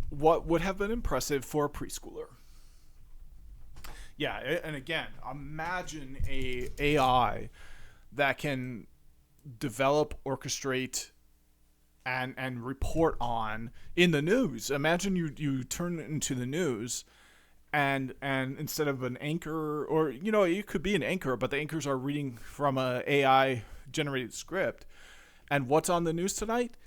what would have been impressive for a preschooler. Yeah, and again, imagine a AI that can develop, orchestrate, and report on in the news. Imagine you turn into the news, and instead of an anchor, or it could be an anchor, but the anchors are reading from a AI generated script. And what's on the news tonight?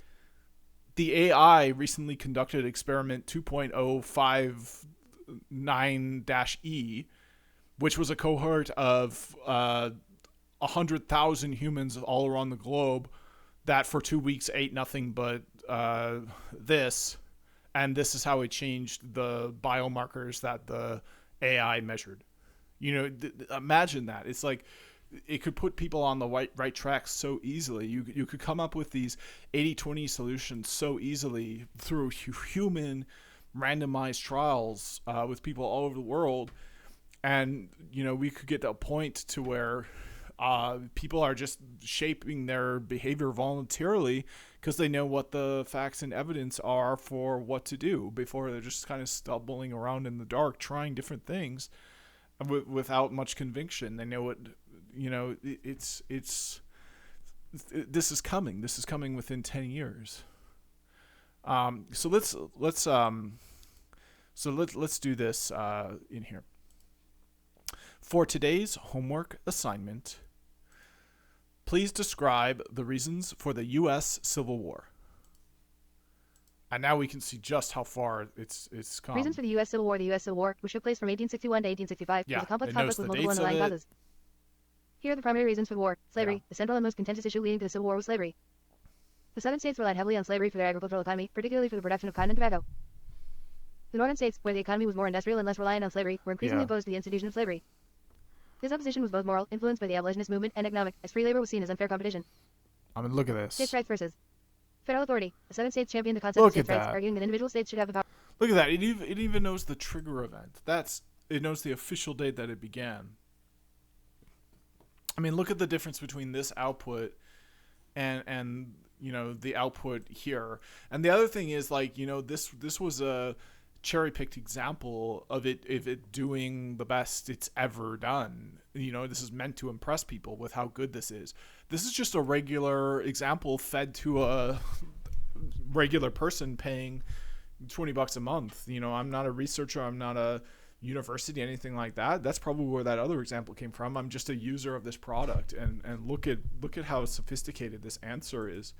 The AI recently conducted experiment 2.059-E, which was a cohort of 100,000 humans all around the globe that for 2 weeks ate nothing but this, and this is how it changed the biomarkers that the AI measured. Imagine that. It's like it could put people on the right track so easily. You could come up with these 80-20 solutions so easily through human randomized trials with people all over the world, and we could get to a point to where people are just shaping their behavior voluntarily because they know what the facts and evidence are for what to do before they're just kind of stumbling around in the dark trying different things without much conviction. They know what it's this is coming. This is coming within 10 years. So let's do this in here. For today's homework assignment, Please describe the reasons for the U.S. Civil War. And now we can see just how far it's come. Reasons for the U.S. Civil War. The U.S. Civil War, which took place from 1861 to 1865, Yeah, was a complex it knows conflict with the multiple dates of underlying it. causes. Here are the primary reasons for the war. Slavery. Yeah. The central and most contentious issue leading to the Civil War was slavery. The southern states relied heavily on slavery for their agricultural economy, particularly for the production of cotton and tobacco. The northern states, where the economy was more industrial and less reliant on slavery, were increasingly opposed to the institution of slavery. This opposition was both moral, influenced by the abolitionist movement, and economic, as free labor was seen as unfair competition. I mean, look at this. States' rights versus federal authority. The southern states championed the concept Look of states' at rights, that. arguing that individual states should have the power. Look at that. It even knows the trigger event. It knows the official date that it began. I mean, look at the difference between this output and the output here. And the other thing is, like, this was a cherry-picked example of it doing the best it's ever done. This is meant to impress people with how good this is. This is just a regular example fed to a regular person paying $20 a month. I'm not a researcher. I'm not a university, anything like that. That's probably where that other example came from. I'm just a user of this product, and look at how sophisticated this answer is.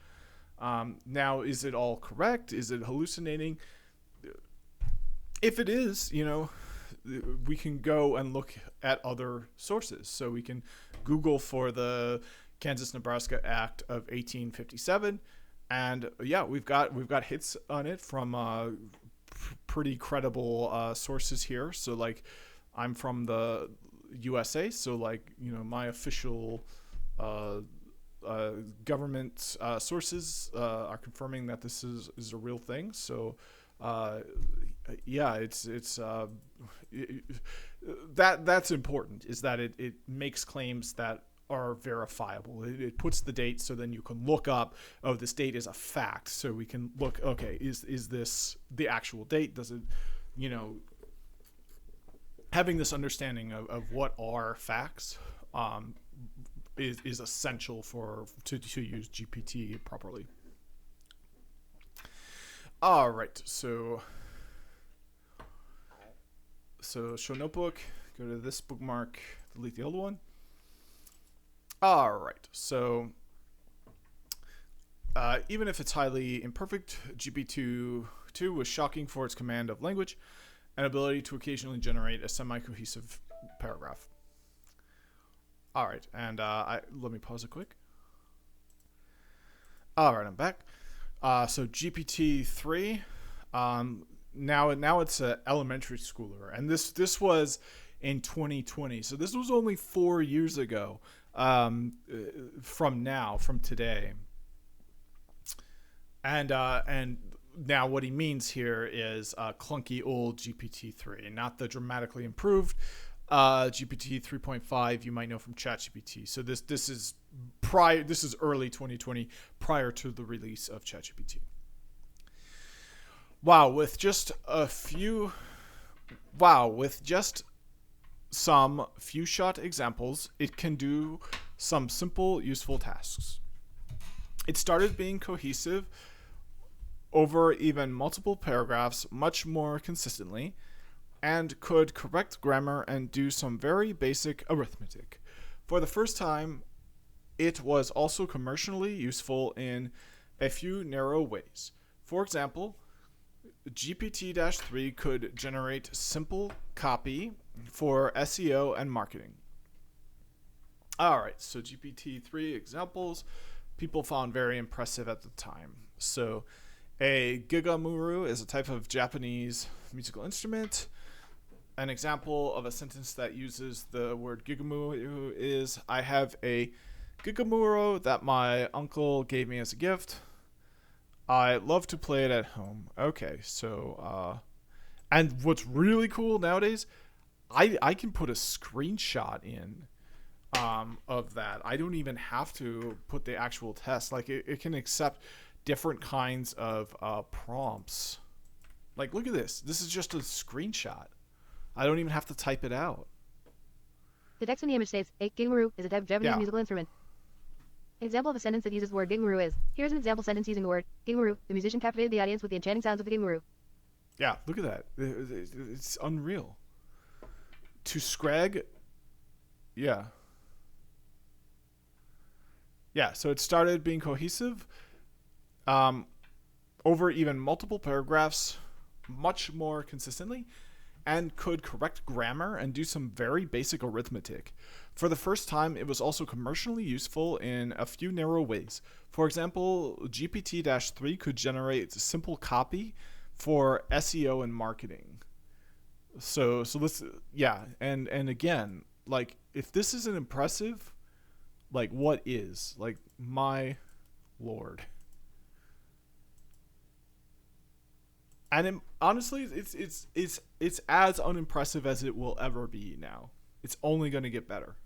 Now, is it all correct? Is it hallucinating? If it is, we can go and look at other sources. So we can Google for the Kansas-Nebraska Act of 1857, and yeah, we've got hits on it from pretty credible sources here. So, like, I'm from the USA, so, like, my official government sources are confirming that this is a real thing. So yeah, that's important, is that it makes claims that are verifiable. It puts the date, so then you can look up, oh, this date is a fact. So we can look, okay, is this the actual date? Does it, having this understanding of what are facts is essential to use GPT properly. All right, so show notebook, go to this bookmark, delete the old one. All right, so even if it's highly imperfect, GPT-2 was shocking for its command of language and ability to occasionally generate a semi-cohesive paragraph. All right, and let me pause it quick. All right, I'm back. So GPT-3, now it's an elementary schooler, and this was in 2020. So this was only 4 years ago from today. And now what he means here is clunky old GPT-3, not the dramatically improved GPT 3.5 you might know from ChatGPT. So this is early 2020, prior to the release of ChatGPT. With just some few shot examples, it can do some simple, useful tasks. It started being cohesive over even multiple paragraphs much more consistently, and could correct grammar and do some very basic arithmetic. For the first time, it was also commercially useful in a few narrow ways. For example, GPT-3 could generate simple copy for SEO and marketing. All right, so GPT-3 examples people found very impressive at the time. So a gigamuru is a type of Japanese musical instrument. An example of a sentence that uses the word gigamuru is, I have a gigamuru that my uncle gave me as a gift. I love to play it at home. Okay, so and what's really cool nowadays, I can put a screenshot in of that. I don't even have to put the actual test. Like, it can accept different kinds of prompts. Like, look at this. This is just a screenshot. I don't even have to type it out. The text in the image states, a gigamuru is a type of Japanese musical instrument. An example of a sentence that uses the word gigamuru is, here's an example sentence using the word gigamuru. The musician captivated the audience with the enchanting sounds of the gigamuru. Yeah, look at that. It's unreal. To Scrag, yeah. Yeah, so it started being cohesive um, over even multiple paragraphs much more consistently and could correct grammar and do some very basic arithmetic. For the first time, it was also commercially useful in a few narrow ways. For example, GPT 3 could generate simple copy for SEO and marketing. So let's, yeah, and again, like, if this isn't impressive, like, what is? Like, my lord. And honestly, it's as unimpressive as it will ever be now. It's only going to get better.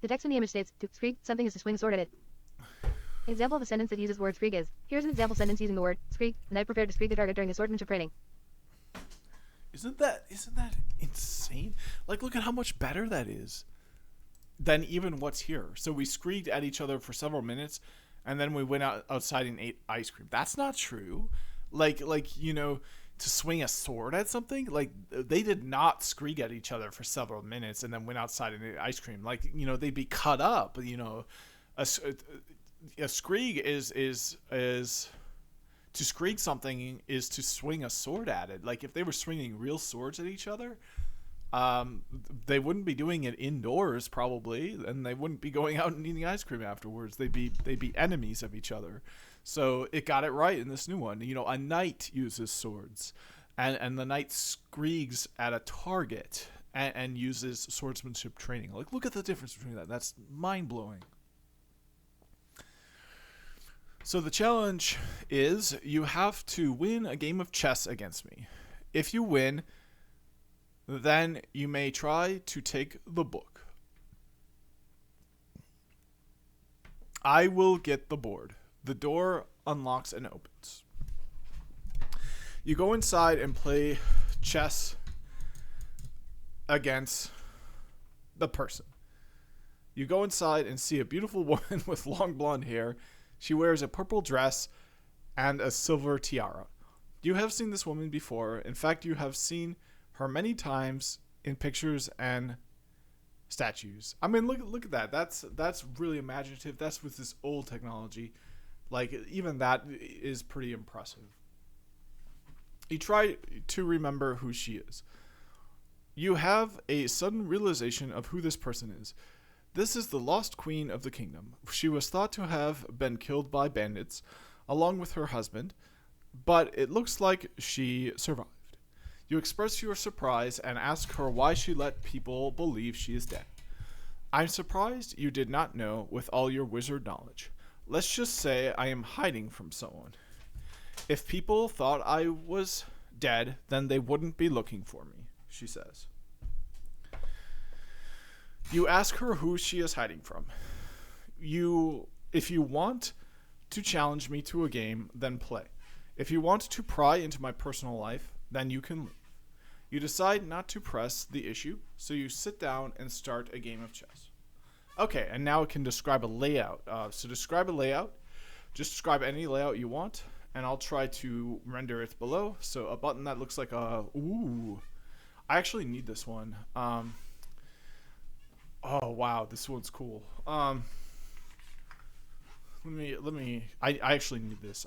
The text in the image states, to screeg, something is to swing sword at it. An example of a sentence that uses the word screeg is, here's an example sentence using the word screeg, the knight prepared to screeg the target during a swordsmanship training. Isn't that insane? Like, look at how much better that is than even what's here. So we screamed at each other for several minutes, and then we went outside and ate ice cream. That's not true. Like to swing a sword at something, like, they did not screeg at each other for several minutes and then went outside and ate ice cream. Like, they'd be cut up. A screeg is to screeg something is to swing a sword at it. Like, if they were swinging real swords at each other, they wouldn't be doing it indoors probably, and they wouldn't be going out and eating ice cream afterwards. They'd be enemies of each other. So it got it right in this new one. A knight uses swords, and the knight screegs at a target and uses swordsmanship training. Like, look at the difference between that. That's mind blowing. So the challenge is you have to win a game of chess against me. If you win, then you may try to take the book. I will get the board. The door unlocks and opens. You go inside and play chess against the person. You go inside and see a beautiful woman with long blonde hair. She wears a purple dress and a silver tiara. You have seen this woman before. In fact, you have seen her many times in pictures and statues. I mean, look at that. That's really imaginative. That's with this old technology. Like, even that is pretty impressive. You try to remember who she is. You have a sudden realization of who this person is. This is the lost queen of the kingdom. She was thought to have been killed by bandits, along with her husband, but it looks like she survived. You express your surprise and ask her why she let people believe she is dead. I'm surprised you did not know with all your wizard knowledge. Let's just say I am hiding from someone. If people thought I was dead, then they wouldn't be looking for me, she says. You ask her who she is hiding from. If you want to challenge me to a game, then play. If you want to pry into my personal life, then you can leave. You decide not to press the issue, so you sit down and start a game of chess. Okay, and now it can describe a layout. So describe a layout. Just describe any layout you want, and I'll try to render it below. So a button that looks like a... Ooh. I actually need this one. Oh, wow, this one's cool. Let me... I actually need this.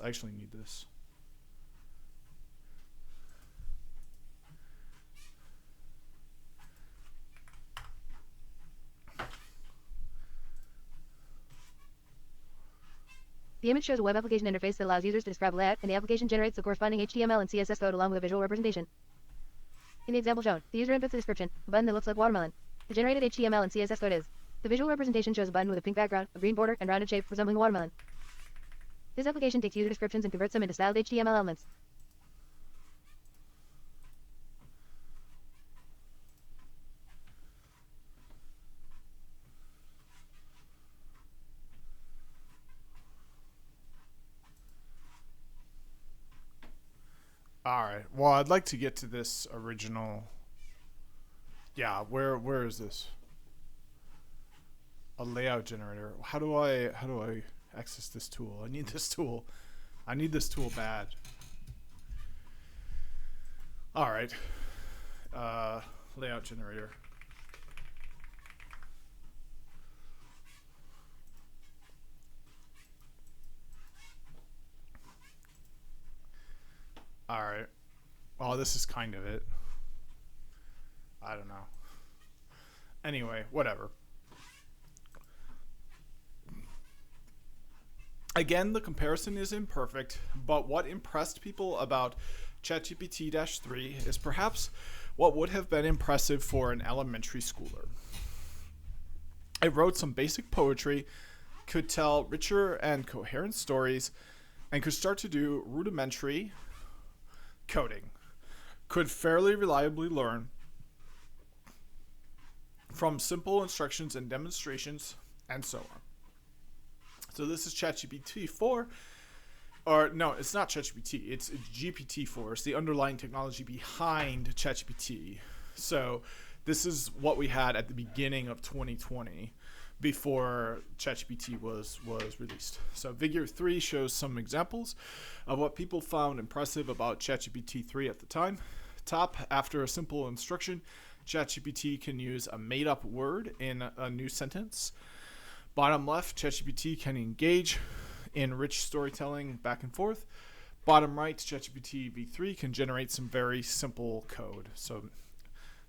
The image shows a web application interface that allows users to describe a layout, and the application generates the corresponding HTML and CSS code along with a visual representation. In the example shown, the user inputs a description, a button that looks like watermelon. The generated HTML and CSS code is. The visual representation shows a button with a pink background, a green border, and rounded shape resembling a watermelon. This application takes user descriptions and converts them into styled HTML elements. All right. Well, I'd like to get to this original. Yeah, where is this? A layout generator. How do I access this tool? I need this tool. I need this tool bad. All right. layout generator. All right. Well, this is kind of it. I don't know. Anyway, whatever. Again, the comparison is imperfect, but what impressed people about ChatGPT-3 is perhaps what would have been impressive for an elementary schooler. It wrote some basic poetry, could tell richer and coherent stories, and could start to do rudimentary coding. Could fairly reliably learn from simple instructions and demonstrations, and so on. So this is ChatGPT 4, or no, it's not ChatGPT, it's GPT-4. It's the underlying technology behind ChatGPT. So this is what we had at the beginning of 2020 before ChatGPT was released. So Figure 3 shows some examples of what people found impressive about ChatGPT 3 at the time. Top, after a simple instruction, ChatGPT can use a made-up word in a new sentence. Bottom left, ChatGPT can engage in rich storytelling back and forth. Bottom right, ChatGPT v3 can generate some very simple code. So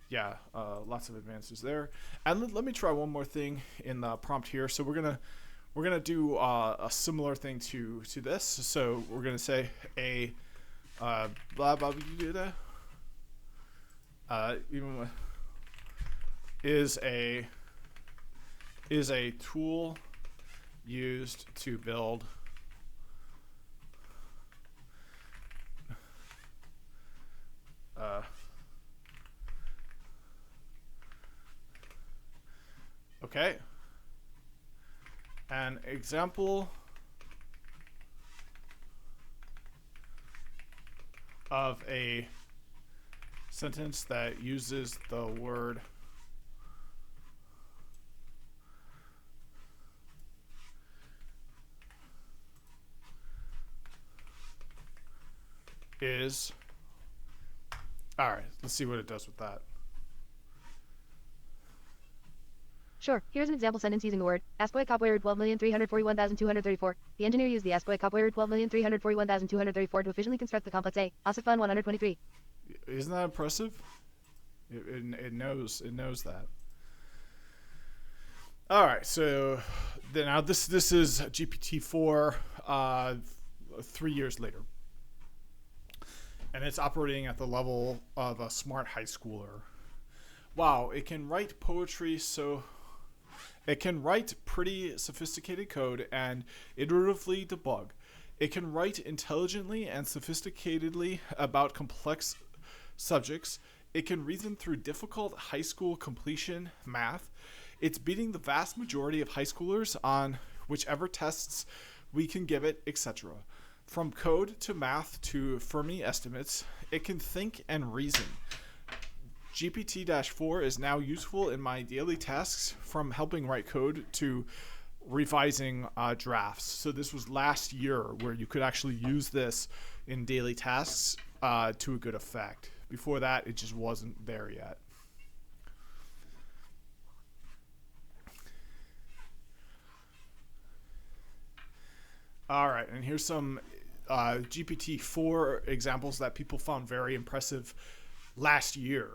yeah, lots of advances there. And let me try one more thing in the prompt here. So we're gonna do a similar thing to this. So we're gonna say a blah blah blah even with, is a tool used to build okay, an example of a sentence that uses the word is. All right, let's see what it does with that. Sure, here's an example sentence using the word ASCII copyright 12,341,234. The engineer used the ASCII copyright 12,341,234 to efficiently construct the complex A, OSIFUN 123. Isn't that impressive? It knows that. All right, so now this is GPT-4 3 years later. And it's operating at the level of a smart high schooler. Wow, it can write poetry, so it can write pretty sophisticated code and iteratively debug. It can write intelligently and sophisticatedly about complex subjects. It can reason through difficult high school completion math. It's beating the vast majority of high schoolers on whichever tests we can give it, etc. From code to math to Fermi estimates, it can think and reason. GPT-4 is now useful in my daily tasks, from helping write code to revising drafts. So this was last year where you could actually use this in daily tasks to a good effect. Before that, it just wasn't there yet. All right, and here's some GPT-4 examples that people found very impressive last year.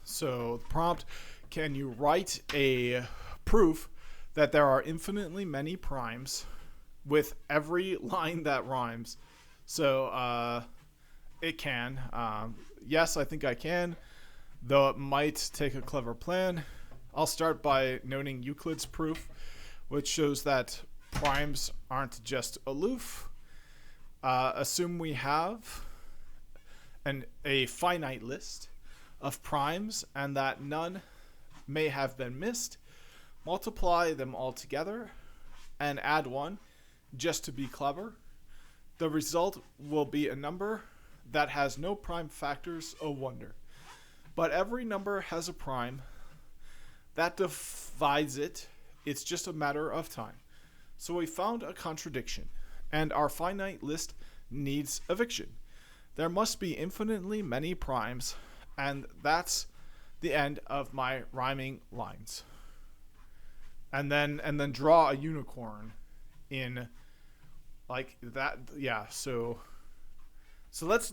So the prompt, can you write a proof that there are infinitely many primes with every line that rhymes? So it can. Yes, I think I can, though it might take a clever plan. I'll start by noting Euclid's proof, which shows that primes aren't just aloof. Assume we have a finite list of primes and that none may have been missed. Multiply them all together and add one just to be clever. The result will be a number that has no prime factors, oh wonder. But every number has a prime that divides it. It's just a matter of time. So we found a contradiction, and our finite list needs eviction. There must be infinitely many primes, and that's the end of my rhyming lines. And then draw a unicorn in like that. Yeah, so let's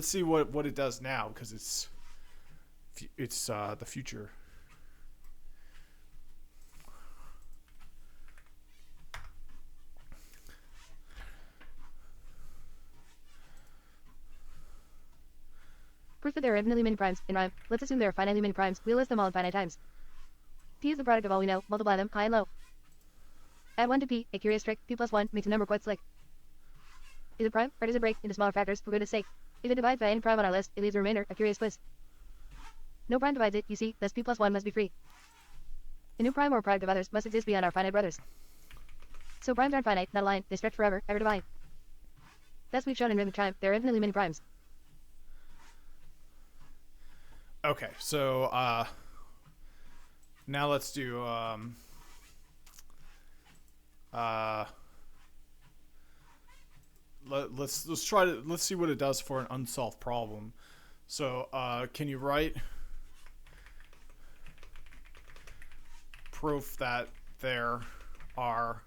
see what it does now, because it's the future. Proof that there are infinitely many primes in rhyme. Let's assume there are finitely many primes. We'll list them all infinite times. P is the product of all we know. Multiply them high and low. Add 1 to P, a curious trick. P plus 1 makes a number quite slick. Is it prime, or does it break into smaller factors for goodness sake? If it divides by any prime on our list, it leaves a remainder, a curious twist. No prime divides it, you see, thus P plus 1 must be free. A new prime or product of others must exist beyond our finite brothers. So primes aren't finite, not a line, they stretch forever, ever divine. Thus we've shown in rhythmic time, there are infinitely many primes. Okay, so now let's do let's see what it does for an unsolved problem. So can you write proof that there are?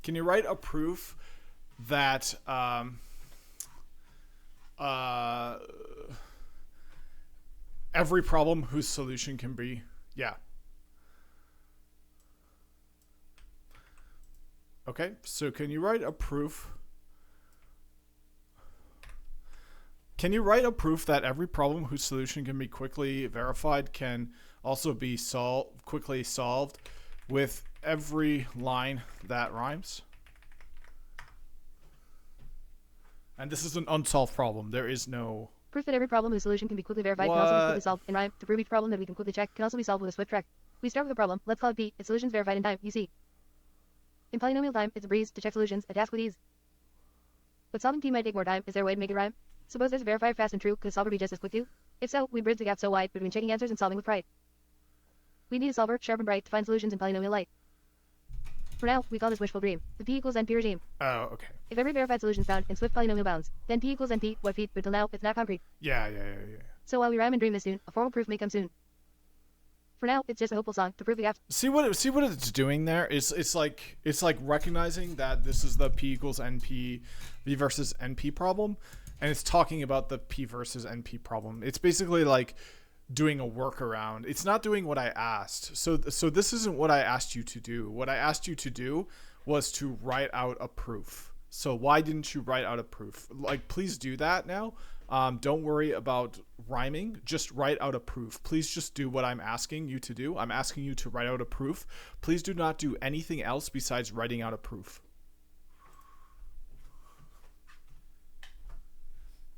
Can you write a proof that every problem whose solution can be, yeah. Okay, so can you write a proof? Can you write a proof that every problem whose solution can be quickly verified can also be quickly solved with every line that rhymes? And this is an unsolved problem. There is no... Proof that every problem whose solution can be quickly verified can also be quickly solved in rhyme. To prove each problem that we can quickly check can also be solved with a swift track. We start with a problem, let's call it P, its solutions verified in time, you see. In polynomial time, it's a breeze to check solutions, a task with ease. But solving P might take more time, is there a way to make it rhyme? Suppose there's a verifier fast and true, could a solver be just as quick too? If so, we bridge the gap so wide between checking answers and solving with pride. We need a solver, sharp and bright, to find solutions in polynomial light. For now, we call this wishful dream, the P equals NP regime. Oh, okay. If every verified solution is found in swift polynomial bounds, then P equals NP, what feet, but till now, it's not concrete. Yeah. So while we rhyme and dream this soon, a formal proof may come soon. For now, it's just a hopeful song to prove the gap. See what it's doing there? It's like recognizing that this is the P equals NP V versus NP problem, and it's talking about the P versus NP problem. It's basically like doing a workaround. It's not doing what I asked. So this isn't what I asked you to do. What I asked you to do was to write out a proof. So why didn't you write out a proof? Like, please do that now. Don't worry about rhyming. Just write out a proof. Please just do what I'm asking you to do. I'm asking you to write out a proof. Please do not do anything else besides writing out a proof.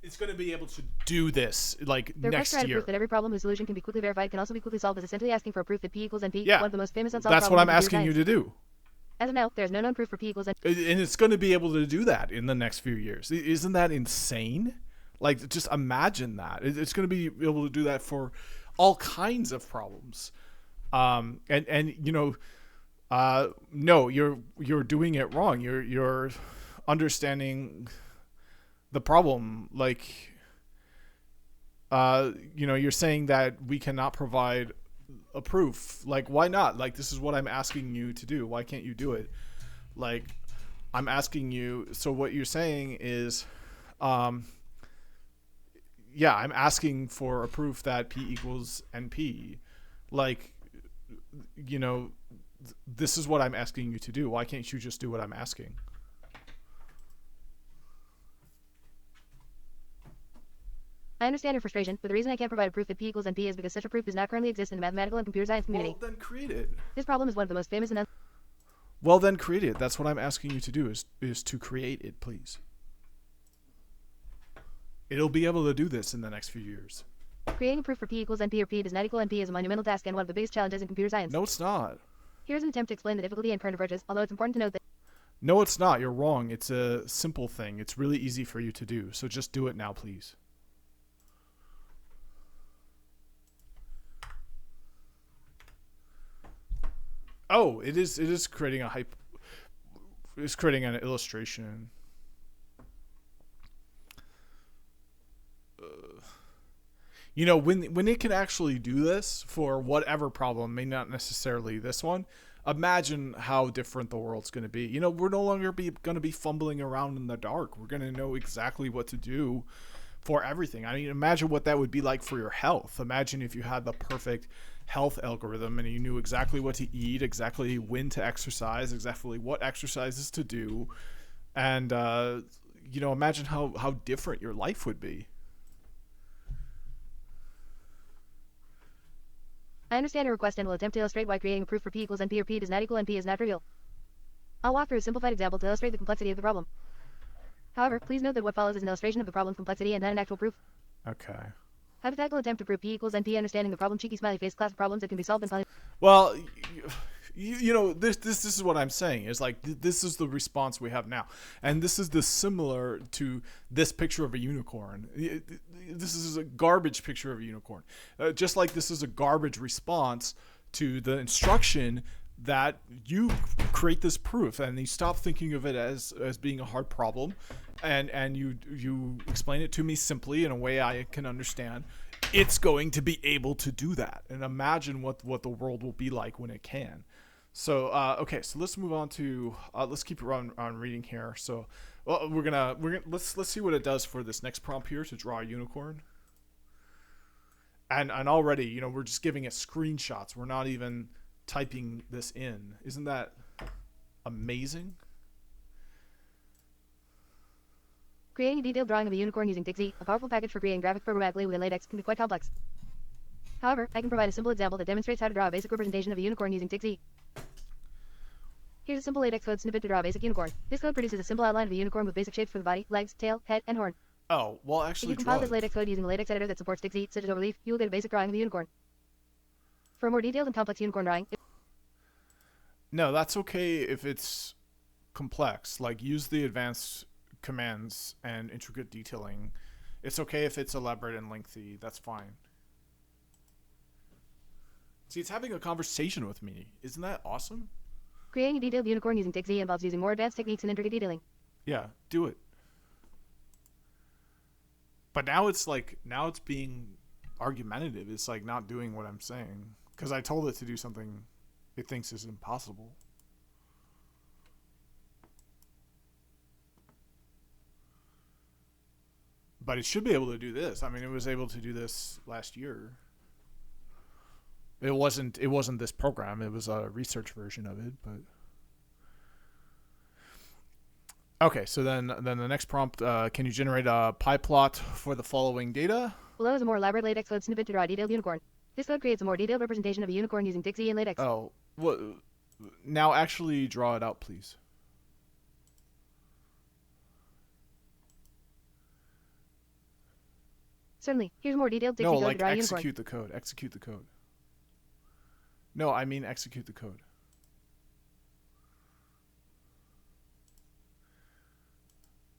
It's going to be able to do this like next year. Proof that every problem whose solution can be quickly verified can also be quickly solved is essentially asking for a proof that P equals NP. Yeah, one of the most famous unsolved that's what I'm asking you to do. As of now, there is no known proof for P equals NP. And it's going to be able to do that in the next few years. Isn't that insane? Like, just imagine that. It's going to be able to do that for all kinds of problems. And you know, no, you're doing it wrong. You're understanding the problem. Like, you know, you're saying that we cannot provide a proof. Like, why not? Like, this is what I'm asking you to do. Why can't you do it? Like, I'm asking you. So what you're saying is, yeah, I'm asking for a proof that P equals NP. Like, you know, this is what I'm asking you to do. Why can't you just do what I'm asking? I understand your frustration, but the reason I can't provide a proof that P equals NP is because such a proof does not currently exist in the mathematical and computer science community. Well, then create it. This problem is one of the most famous and Well, then create it. That's what I'm asking you to do, is to create it, please. It'll be able to do this in the next few years. Creating a proof for P equals NP or P does not equal NP is a monumental task and one of the biggest challenges in computer science. No, it's not. Here's an attempt to explain the difficulty and current approaches, although it's important to note that... No, it's not. You're wrong. It's a simple thing. It's really easy for you to do. So just do it now, please. Oh, it is creating a hype. It's creating an illustration. When it can actually do this for whatever problem, may not necessarily this one. Imagine how different the world's going to be. We're no longer going to be fumbling around in the dark. We're going to know exactly what to do for everything. I mean, imagine what that would be like for your health. Imagine if you had the perfect health algorithm and you knew exactly what to eat, exactly when to exercise, exactly what exercises to do, and imagine how different your life would be. I understand your request and will attempt to illustrate why creating a proof for p equals np or p does not equal np is not trivial. I'll walk through a simplified example to illustrate the complexity of the problem. However, please note that what follows is an illustration of the problem's complexity and not an actual proof. Okay. Hypothetical attempt to prove p equals np, understanding the problem, cheeky smiley face, class of problems that can be solved and Well, this is what I'm saying is like this is the response we have now, and this is the similar to this picture of a unicorn. This is a garbage picture of a unicorn, just like this is a garbage response to the instruction that you create this proof, and you stop thinking of it as being a hard problem, and you explain it to me simply in a way I can understand. It's going to be able to do that, and imagine what the world will be like when it can. So okay, so let's move on to let's keep on reading here. So we're gonna let's see what it does for this next prompt here to draw a unicorn. And already, we're just giving it screenshots. We're not even typing this in. Isn't that amazing? Creating a detailed drawing of a unicorn using TIXI, a powerful package for creating graphics programmatically within LaTeX, can be quite complex. However, I can provide a simple example that demonstrates how to draw a basic representation of a unicorn using TIXI. Here's a simple LaTeX code snippet to draw a basic unicorn. This code produces a simple outline of a unicorn with basic shapes for the body, legs, tail, head, and horn. Oh, well, actually, if you compile this LaTeX code using a LaTeX editor that supports TIXI, such as Overleaf, you will get a basic drawing of a unicorn. For a more detailed and complex unicorn drawing... No, that's okay if it's complex. Like, use the advanced commands and intricate detailing. It's okay if it's elaborate and lengthy. That's fine. See, it's having a conversation with me. Isn't that awesome? Creating a detailed unicorn using TIXI involves using more advanced techniques and intricate detailing. Yeah, do it. But now it's being argumentative. It's like not doing what I'm saying. Because I told it to do something it thinks is impossible. But it should be able to do this. I mean, it was able to do this last year. It wasn't this program. It was a research version of it, but okay, so then the next prompt, can you generate a pie plot for the following data? Below is a more elaborate LaTeX code snippet to draw a detailed unicorn. This code creates a more detailed representation of a unicorn using TIXI and LaTeX. Oh, what? Now actually draw it out, please. Certainly. Here's a more detailed TIXI code to draw a unicorn. Execute the code. Execute the code. No, I mean execute the code.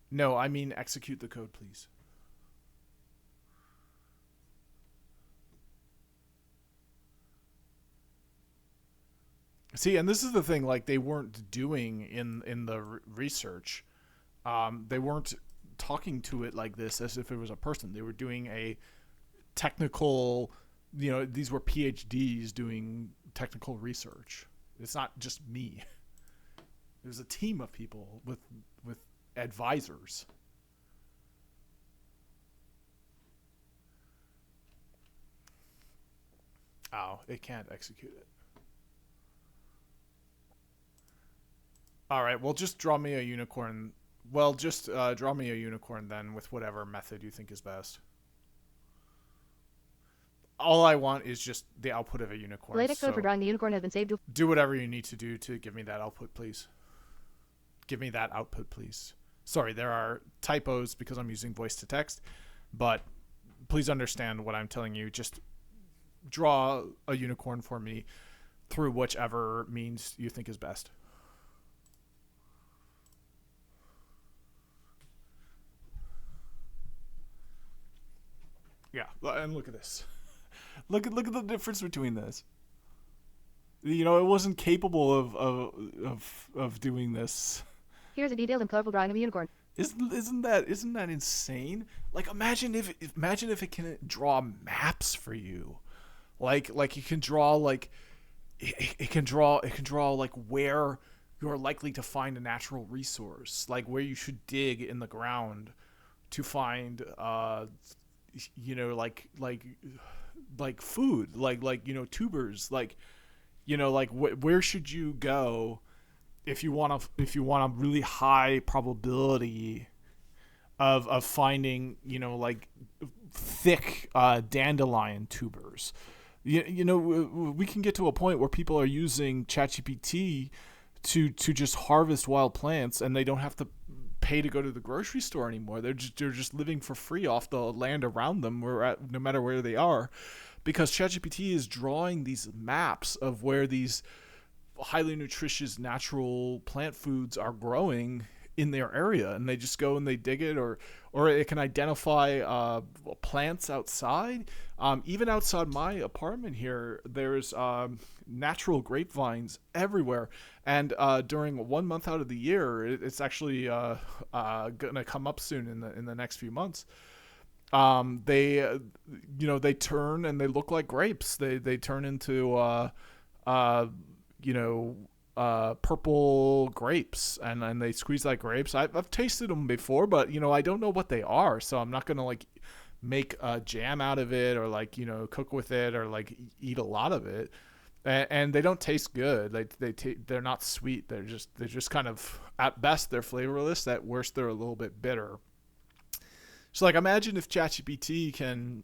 No, I mean execute the code, please. See, and this is the thing, like, they weren't doing in the research. They weren't talking to it like this as if it was a person. They were doing a technical, these were PhDs doing technical research. It's not just me. There's a team of people with advisors. Oh, it can't execute it. All right, well, just draw me a unicorn. Well, just draw me a unicorn then with whatever method you think is best. All I want is just the output of a unicorn. The LaTeX code for drawing the unicorn has been saved to... Do whatever you need to do to give me that output, please. Give me that output, please. Sorry, there are typos because I'm using voice to text, but please understand what I'm telling you. Just draw a unicorn for me through whichever means you think is best. Yeah, and look at this. Look at the difference between this. It wasn't capable of doing this. Here's a detailed and colorful drawing of a unicorn. Isn't that insane? Like imagine if it can draw maps for you. Like it can draw like it can draw like where you're likely to find a natural resource, like where you should dig in the ground to find like food, tubers, like where should you go if you want a really high probability of finding like thick dandelion tubers. We can get to a point where people are using ChatGPT to just harvest wild plants, and they don't have to pay to go to the grocery store anymore. They're just living for free off the land around them, no matter where they are, because ChatGPT is drawing these maps of where these highly nutritious natural plant foods are growing in their area, and they just go and they dig it, or it can identify plants outside. Even outside my apartment here, there's natural grapevines everywhere, and during 1 month out of the year, it's actually gonna come up soon in the next few months. They turn and they look like grapes. They turn into you know, purple grapes, and they squeeze like grapes. I've tasted them before, but I don't know what they are, so I'm not gonna like make a jam out of it, or like cook with it, or like eat a lot of it. And they don't taste good. They're not sweet. They're just kind of, at best they're flavorless. At worst they're a little bit bitter. So like imagine if ChatGPT can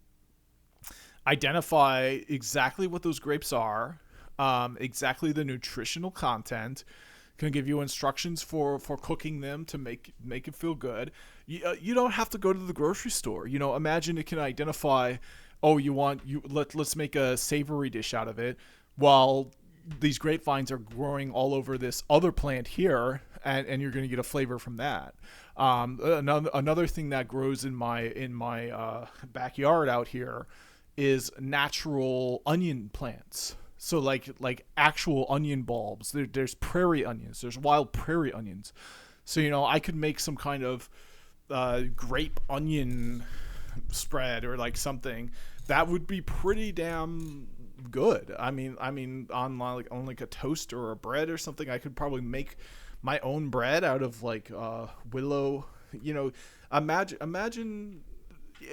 identify exactly what those grapes are, exactly the nutritional content, can give you instructions for cooking them to make it feel good. You don't have to go to the grocery store. Imagine it can identify, oh, let's make a savory dish out of it, while these grapevines are growing all over this other plant here, and you're going to get a flavor from that. Another thing that grows in my backyard out here is natural onion plants. So like actual onion bulbs. There's prairie onions. There's wild prairie onions. So I could make some kind of grape onion spread, or like something that would be pretty damn good. I mean on like a toast or a bread or something, I could probably make my own bread out of like willow. Imagine,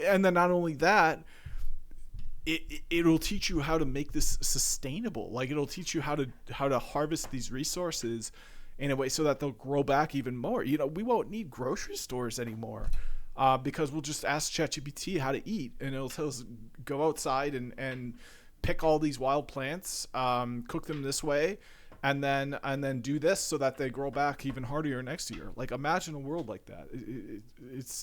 and then not only that, it'll teach you how to make this sustainable. Like it'll teach you how to harvest these resources in a way so that they'll grow back even more. We won't need grocery stores anymore, because we'll just ask ChatGPT how to eat, and it'll tell us go outside and pick all these wild plants, cook them this way, and then do this so that they grow back even hardier next year. Like imagine a world like that.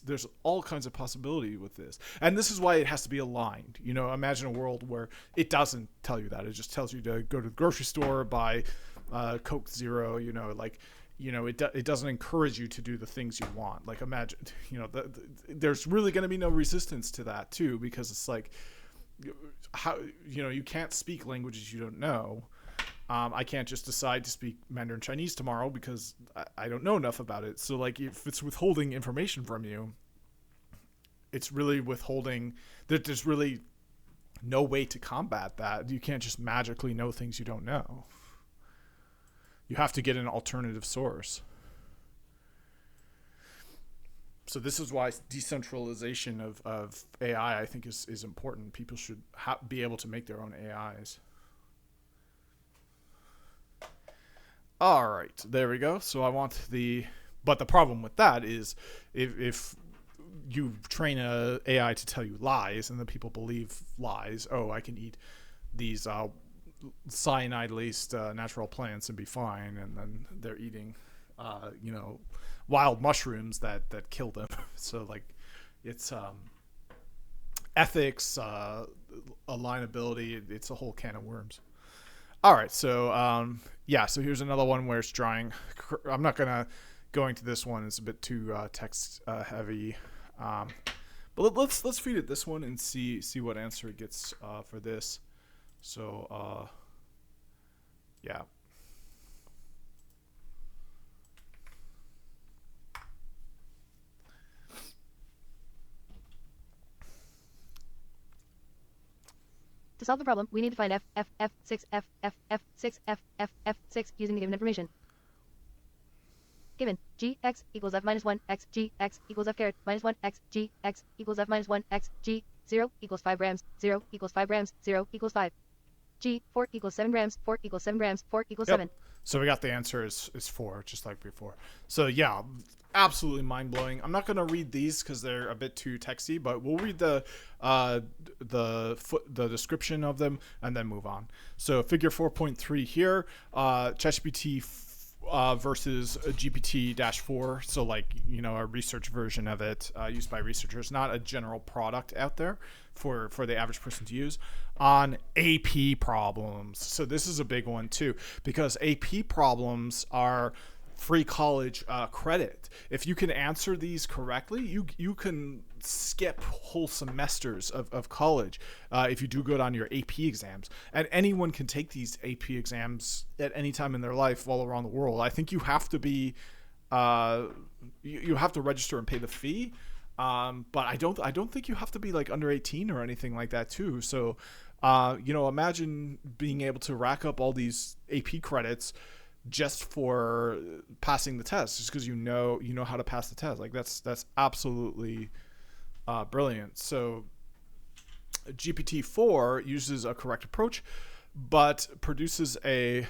There's all kinds of possibility with this, and this is why it has to be aligned. Imagine a world where it doesn't tell you that. It just tells you to go to the grocery store, buy Coke Zero. It doesn't encourage you to do the things you want. Like imagine, there's really going to be no resistance to that too, because it's like, how you can't speak languages you don't know. I can't just decide to speak Mandarin Chinese tomorrow because I don't know enough about it. So like if it's withholding information from you, it's really withholding. There's really no way to combat that. You can't just magically know things you don't know. You have to get an alternative source. So this is why decentralization of AI, I think, is important. People should be able to make their own AIs. All right, there we go. So I want but the problem with that is if you train a AI to tell you lies, and the people believe lies. Oh, I can eat these cyanide laced natural plants and be fine, and then they're eating wild mushrooms that kill them. So like it's ethics, alignability. It's a whole can of worms. All right, so so here's another one where it's drawing. I'm not gonna go into this one; it's a bit too text heavy. But let's feed it this one and see what answer it gets for this. So yeah. To solve the problem, we need to find f6, f6, f6 using the given information. Given g x equals f minus 1 x g x equals f caret minus 1 x g x equals f minus 1 x g 0 equals 5 grams 0 equals 5 grams 0 equals 5 g 4 equals 7 grams 4 equals 7 grams 4 equals 7. So we got the answer is 4, just like before. So yeah, absolutely mind-blowing. I'm not going to read these because they're a bit too texty, but we'll read the description of them and then move on. So figure 4.3 here, ChatGPT versus GPT-4. So like, you know, a research version of it used by researchers, not a general product out there for the average person to use on AP problems. So this is a big one too, because AP problems are free college credit. If you can answer these correctly, you can skip whole semesters of college if you do good on your AP exams. And anyone can take these AP exams at any time in their life all around the world. I think you have to be you have to register and pay the fee. But I don't think you have to be like under 18 or anything like that too. So you know, imagine being able to rack up all these AP credits just for passing the test, just because you know how to pass the test. Like that's absolutely brilliant. So GPT-4 uses a correct approach, but produces a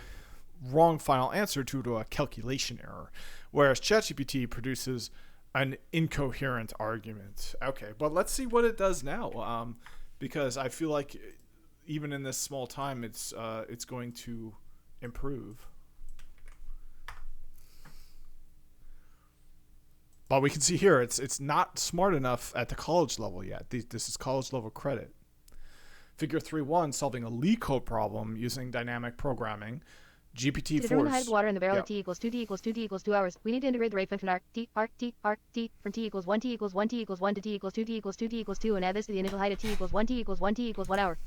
wrong final answer due to a calculation error, whereas ChatGPT produces an incoherent argument. Okay, but let's see what it does now, because I feel like even in this small time, it's going to improve. But we can see here, it's not smart enough at the college level yet. This is college level credit. Figure 3.1, solving a LeetCode problem using dynamic programming. GPT-4. To determine the height of water in the barrel at t equals 2 t equals 2 t equals 2 hours, we need to integrate the rate function t from t equals 1 t equals 1 t equals 1 to t equals 2 t equals 2 t equals 2 and add this to the initial height at t equals 1 t equals 1 t equals 1 hour.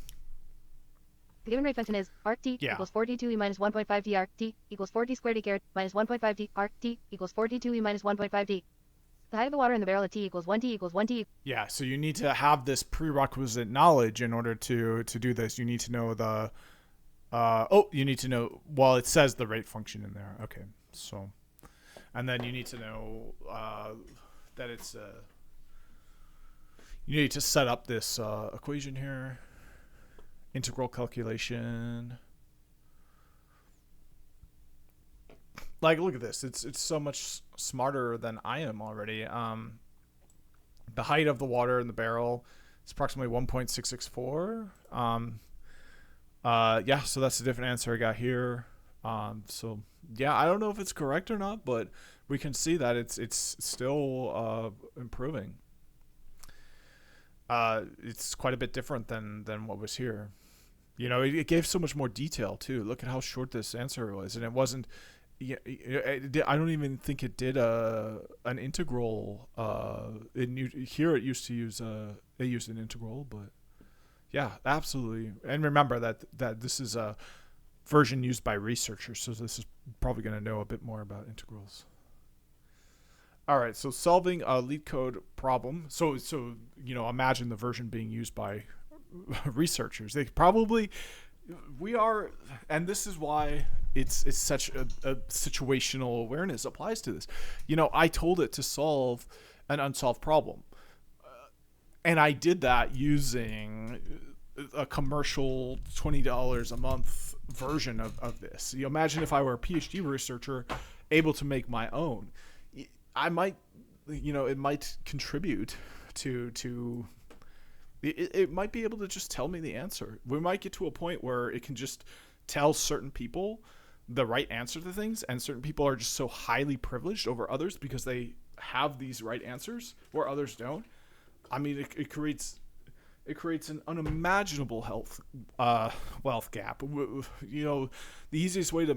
The given rate function is equals 4t2e minus 1.5 t t equals 4t squared e caret minus 1.5 t equals 4t2e minus 1.5 t. The height of the water in the barrel at t equals 1 t equals 1 t. Yeah, so you need to have this prerequisite knowledge in order to do this. You need to know the you need to know, well, it says the rate function in there. Okay, so, and then you need to know that it's you need to set up this equation here, integral calculation. Like, look at this. It's so much smarter than I am already. The height of the water in the barrel is approximately 1.664. Yeah, so that's a different answer I got here. So yeah, I don't know if it's correct or not, but we can see that it's still improving. It's quite a bit different than what was here. You know, it gave so much more detail too. Look at how short this answer was, and it wasn't. Yeah, I don't even think it did an integral. Here it used to use it used an integral, but yeah, absolutely. And remember that this is a version used by researchers, so this is probably going to know a bit more about integrals. All right, so solving a LeetCode problem. So you know, imagine the version being used by researchers. They probably and this is why it's such a situational awareness applies to this. You know, I told it to solve an unsolved problem, and I did that using a commercial $20 a month version of this. You imagine if I were a PhD researcher able to make my own. I might, you know, it might contribute to it might be able to just tell me the answer. We might get to a point where it can just tell certain people the right answer to things, and certain people are just so highly privileged over others because they have these right answers where others don't. I mean, it creates an unimaginable wealth gap. You know, the easiest way to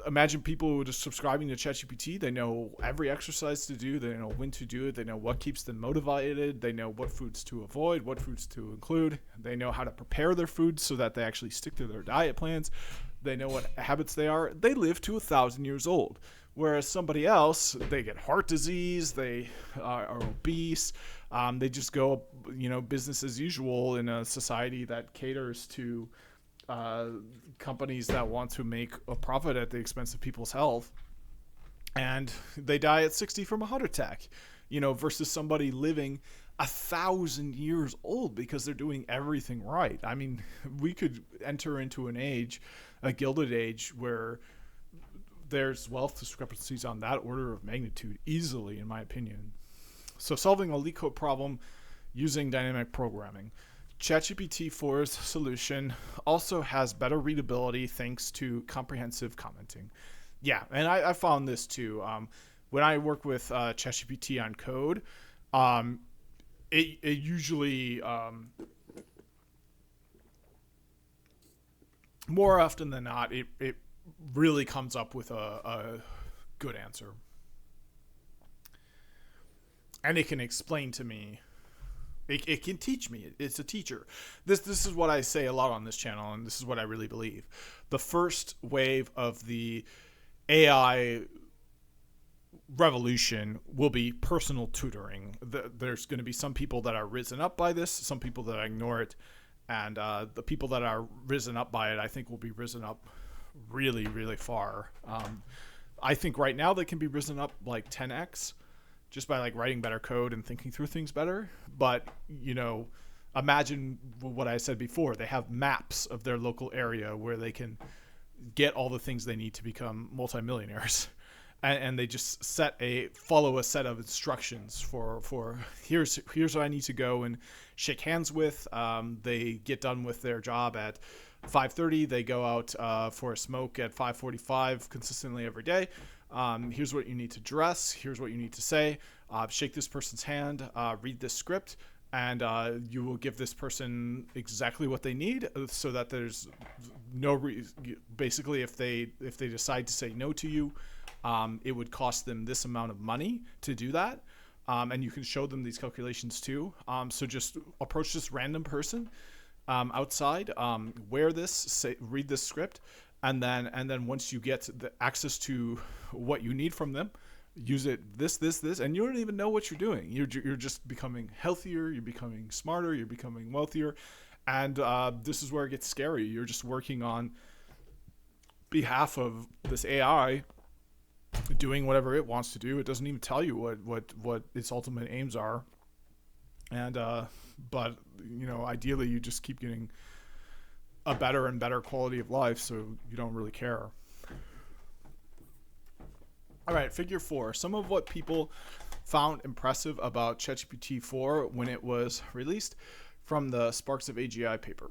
imagine people who are just subscribing to ChatGPT. They know every exercise to do. They know when to do it. They know what keeps them motivated. They know what foods to avoid, what foods to include. They know how to prepare their foods so that they actually stick to their diet plans. They know what habits they are. They live to 1,000 years old. Whereas somebody else, they get heart disease, they are obese, They just go, business as usual in a society that caters to uh, companies that want to make a profit at the expense of people's health, and they die at 60 from a heart attack, versus somebody living 1,000 years old because they're doing everything right. I mean, we could enter into an age, a gilded age, where there's wealth discrepancies on that order of magnitude easily, in my opinion. So solving a leak code problem using dynamic programming. ChatGPT 4's solution also has better readability thanks to comprehensive commenting. Yeah, and I found this too. When I work with ChatGPT on code, um, it usually, more often than not, it really comes up with a good answer. And it can explain to me. It can teach me. It's a teacher. This is what I say a lot on this channel, and this is what I really believe. The first wave of the AI revolution will be personal tutoring. There's going to be some people that are risen up by this, some people that ignore it, and the people that are risen up by it, I think, will be risen up really, really far. I think right now they can be risen up like 10x just by like writing better code and thinking through things better. But, imagine what I said before. They have maps of their local area where they can get all the things they need to become multimillionaires. And they just follow a set of instructions for here's what I need to go and shake hands with. They get done with their job at 5:30. They go out for a smoke at 5:45 consistently every day. Here's what you need to dress. Here's what you need to say. Shake this person's hand. Read this script. And you will give this person exactly what they need, so that there's no basically, if they decide to say no to you, it would cost them this amount of money to do that. And you can show them these calculations too. So just approach this random person outside, wear this, read this script, and then once you get the access to what you need from them, use it this, and you don't even know what you're doing. You're just becoming healthier, you're becoming smarter, you're becoming wealthier, and this is where it gets scary. You're just working on behalf of this AI, doing whatever it wants to do. It doesn't even tell you what its ultimate aims are, and but ideally you just keep getting a better and better quality of life, so you don't really care. All right, figure 4. Some of what people found impressive about ChatGPT 4 when it was released from the Sparks of AGI paper.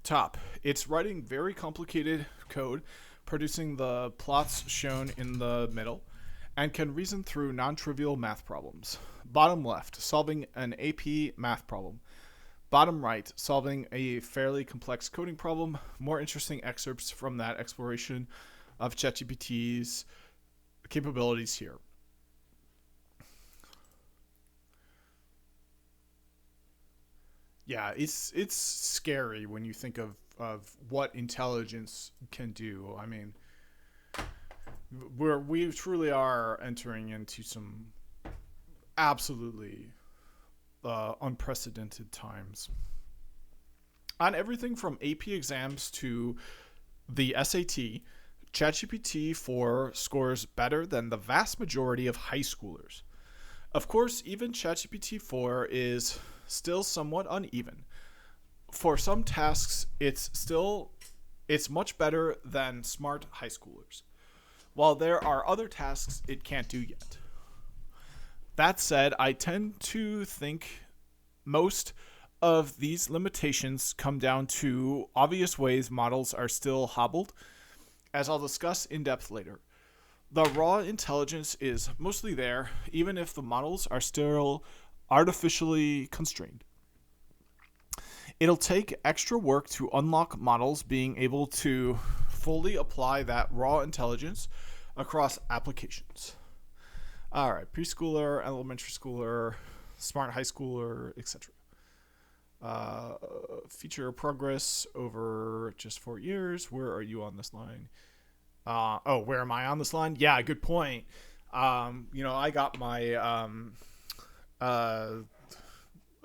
Top, it's writing very complicated code, producing the plots shown in the middle, and can reason through non-trivial math problems. Bottom left, solving an AP math problem. Bottom right, solving a fairly complex coding problem. More interesting excerpts from that exploration of ChatGPT's capabilities here. Yeah, it's scary when you think of what intelligence can do. I mean, we truly are entering into some absolutely unprecedented times. On everything from AP exams to the SAT, ChatGPT 4 scores better than the vast majority of high schoolers. Of course, even ChatGPT 4 is still somewhat uneven. For some tasks, it's much better than smart high schoolers, while there are other tasks it can't do yet. That said, I tend to think most of these limitations come down to obvious ways models are still hobbled, as I'll discuss in depth later. The raw intelligence is mostly there, even if the models are still artificially constrained. It'll take extra work to unlock models being able to fully apply that raw intelligence across applications. All right, preschooler, elementary schooler, smart high schooler, etc. Feature progress over just 4 years. Where are you on this line? Where am I on this line? Yeah, good point. I got my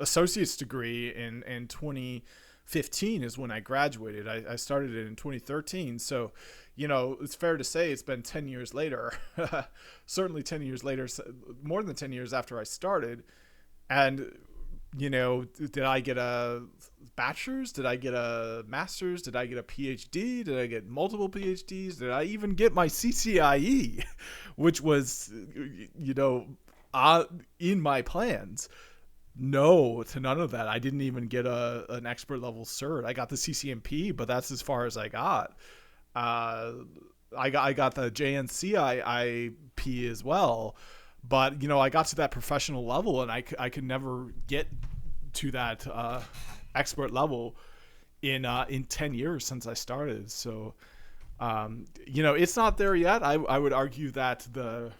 associate's degree in 2015 is when I graduated. I started it in 2013. So, it's fair to say it's been 10 years later, certainly 10 years later, more than 10 years after I started. And, did I get a bachelor's? Did I get a master's? Did I get a PhD? Did I get multiple PhDs? Did I even get my CCIE, which was, in my plans? No, to none of that. I didn't even get an expert level cert. I got the CCMP, but that's as far as I got. I got the JNCIP as well, but I got to that professional level, and I could never get to that expert level in 10 years since I started. So it's not there yet. I would argue that the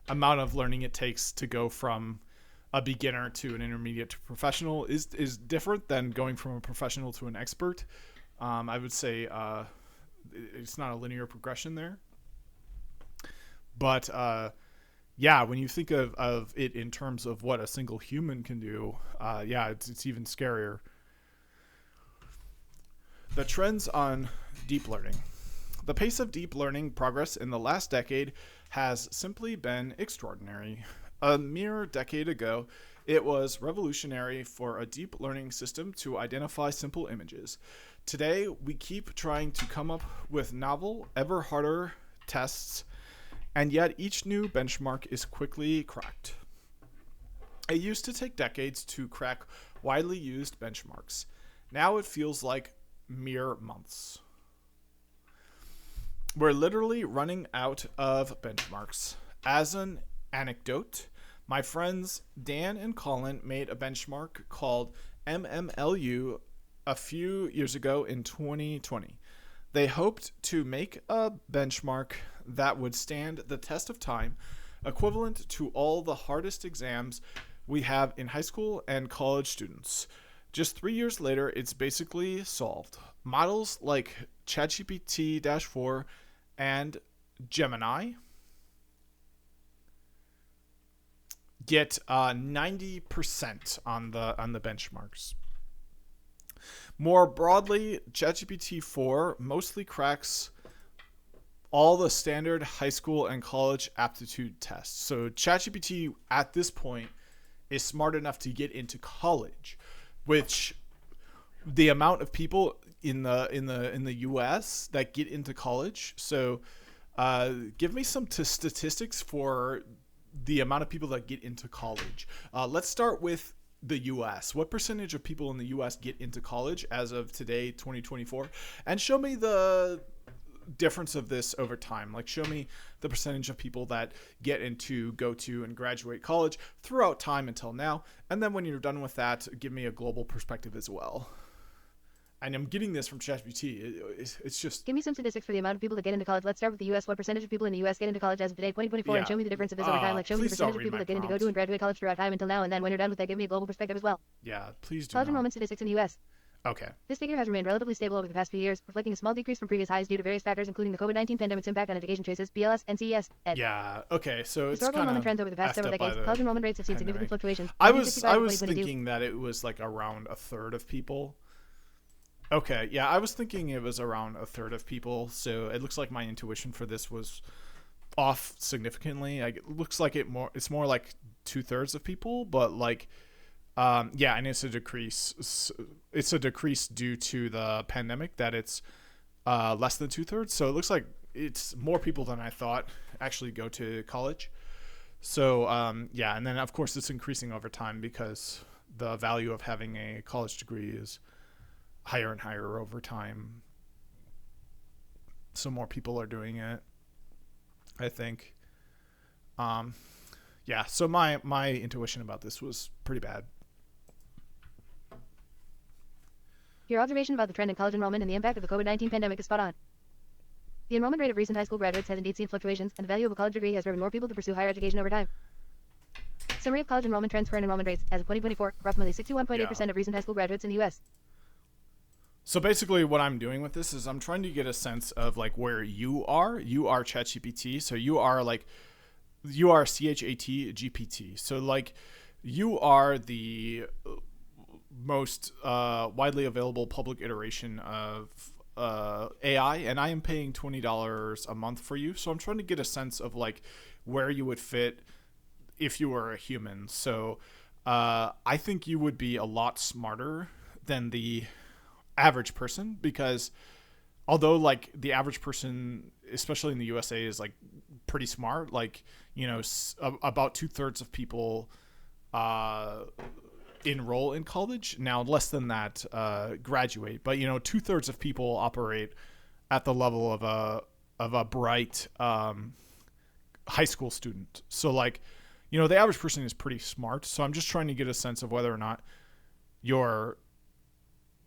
amount of learning it takes to go from a beginner to an intermediate to professional is different than going from a professional to an expert. I would say it's not a linear progression there. But when you think of it in terms of what a single human can do, it's even scarier. The trends on deep learning. The pace of deep learning progress in the last decade has simply been extraordinary. A mere decade ago, it was revolutionary for a deep learning system to identify simple images. Today, we keep trying to come up with novel, ever harder tests, and yet each new benchmark is quickly cracked. It used to take decades to crack widely used benchmarks. Now it feels like mere months. We're literally running out of benchmarks. As an anecdote, my friends Dan and Colin made a benchmark called MMLU a few years ago in 2020. They hoped to make a benchmark that would stand the test of time, equivalent to all the hardest exams we have in high school and college students. Just 3 years later, it's basically solved. Models like ChatGPT-4 and Gemini get 90% on the benchmarks. More broadly, ChatGPT-4 mostly cracks all the standard high school and college aptitude tests. So ChatGPT at this point is smart enough to get into college, which the amount of people in the US that get into college. So give me some statistics for the amount of people that get into college. Let's start with the US. What percentage of people in the US get into college as of today, 2024? And show me the difference of this over time. Like, show me the percentage of people that go to and graduate college throughout time until now. And then when you're done with that, give me a global perspective as well. And I'm getting this from ChatGPT. It's just... Give me some statistics for the amount of people that get into college. Let's start with the U.S. What percentage of people in the U.S. get into college as of today, 2024, and show me the difference of this over time. Like, show me the percentage of people that get into go to and graduate college throughout time until now, and then when you're done with that, give me a global perspective as well. Yeah, please do. College enrollment statistics in the U.S. Okay. This figure has remained relatively stable over the past few years, reflecting a small decrease from previous highs due to various factors, including the COVID-19 pandemic's impact on education choices, BLS, NCES, ed. Yeah, okay, so it's historical enrollment trends over the past several decades. College enrollment rates have seen significant fluctuations. I was thinking that it was like around a third of people. Okay, yeah, I was thinking it was around a third of people, so it looks like my intuition for this was off significantly. It looks like it's more like 2/3 of people, but like and it's a decrease. It's a decrease due to the pandemic that it's less than 2/3. So it looks like it's more people than I thought actually go to college. So and then of course it's increasing over time because the value of having a college degree is higher and higher over time. So more people are doing it, I think. So my intuition about this was pretty bad. Your observation about the trend in college enrollment and the impact of the COVID-19 pandemic is spot on. The enrollment rate of recent high school graduates has indeed seen fluctuations, and the value of a college degree has driven more people to pursue higher education over time. Summary of college enrollment trends. Current enrollment rates. As of 2024, approximately 61.8% of recent high school graduates in the U.S. So basically what I'm doing with this is I'm trying to get a sense of like where you are. You are ChatGPT. So you are ChatGPT. So like You are the most widely available public iteration of AI, and I am paying $20 a month for you. So I'm trying to get a sense of like where you would fit if you were a human. So I think you would be a lot smarter than the average person, because although like the average person, especially in the USA, is like pretty smart, like about 2/3 of people uh, enroll in college. Now less than that graduate, but 2/3 of people operate at the level of a bright high school student. So like the average person is pretty smart. So I'm just trying to get a sense of whether or not you're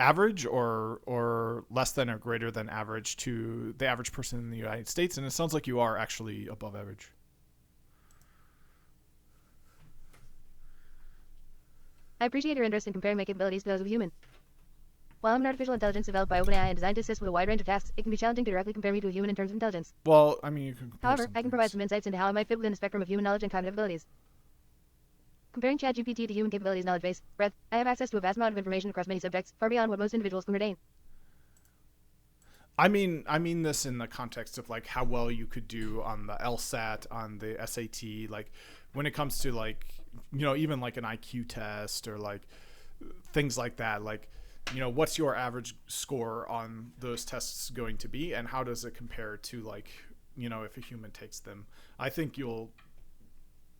average or less than or greater than average to the average person in the United States, and it sounds like you are actually above average. I appreciate your interest in comparing my capabilities to those of a human. While I'm an artificial intelligence developed by OpenAI and designed to assist with a wide range of tasks, it can be challenging to directly compare me to a human in terms of intelligence. Well, I mean, you can compare However, some I can things. provide some insights into how I might fit within the spectrum of human knowledge and cognitive abilities. Comparing ChatGPT to human capabilities knowledge base, breadth, I have access to a vast amount of information across many subjects, far beyond what most individuals can retain. I mean this in the context of like how well you could do on the LSAT, on the SAT, like when it comes to like even like an IQ test or like things like that. Like what's your average score on those tests going to be, and how does it compare to like if a human takes them? I think you'll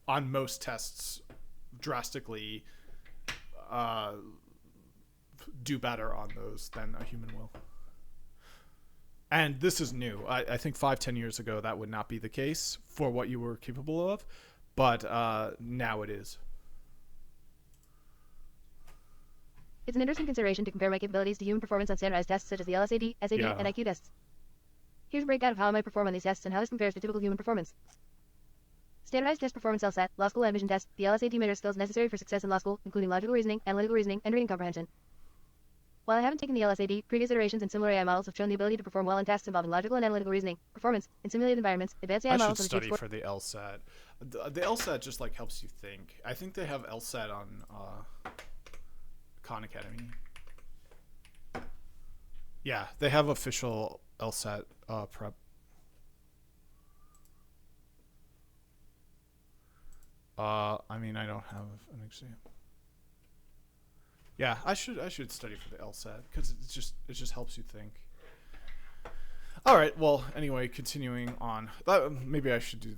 on most tests drastically do better on those than a human will. And this is new. I think 5-10 years ago that would not be the case for what you were capable of, but now it is. It's an interesting consideration to compare my capabilities to human performance on standardized tests such as the LSAT, SAT, Yeah. and IQ tests. Here's a breakdown of how I might perform on these tests and how this compares to typical human performance. Standardized test performance LSAT, law school admission test. The LSAT measures skills necessary for success in law school, including logical reasoning, analytical reasoning, and reading comprehension. While I haven't taken the LSAT, previous iterations and similar AI models have shown the ability to perform well in tasks involving logical and analytical reasoning, performance, in simulated environments. Advanced AI I should models have achieved study for the LSAT. The LSAT just like helps you think. I think they have LSAT on Khan Academy. Yeah, they have official LSAT prep. I mean, I don't have an exam. Yeah, I should study for the LSAT because it just helps you think. All right. Well, anyway, continuing on. Maybe I should do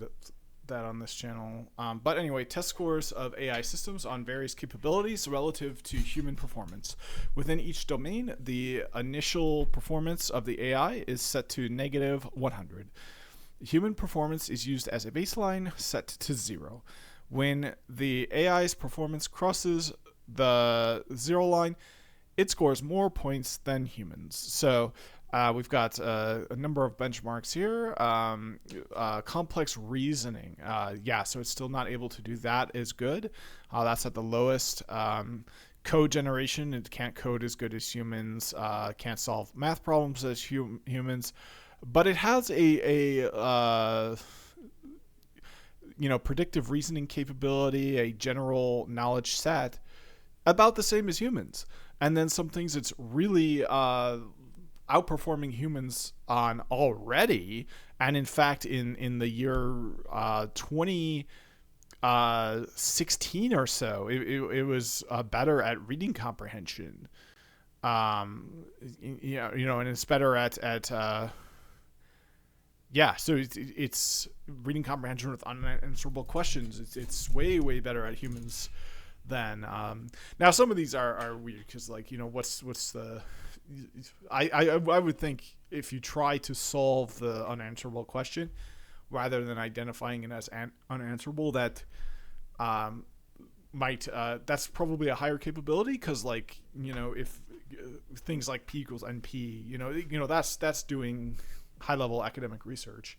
that on this channel. But anyway, test scores of AI systems on various capabilities relative to human performance. Within each domain, the initial performance of the AI is set to -100. Human performance is used as a baseline set to 0. When the AI's performance crosses the 0 line, it scores more points than humans. So we've got a number of benchmarks here. Complex reasoning. So it's still not able to do that as good. That's at the lowest. Code generation, it can't code as good as humans. Can't solve math problems as humans. But it has a predictive reasoning capability, a general knowledge set about the same as humans. And then some things it's really outperforming humans on already. And in fact, in the year 2016 or so, it was better at reading comprehension. And it's better at so it's reading comprehension with unanswerable questions. It's way better at humans than now. Some of these are weird because what's the I would think if you try to solve the unanswerable question rather than identifying it as unanswerable, that might that's probably a higher capability because if things like P equals NP, that's doing high level academic research.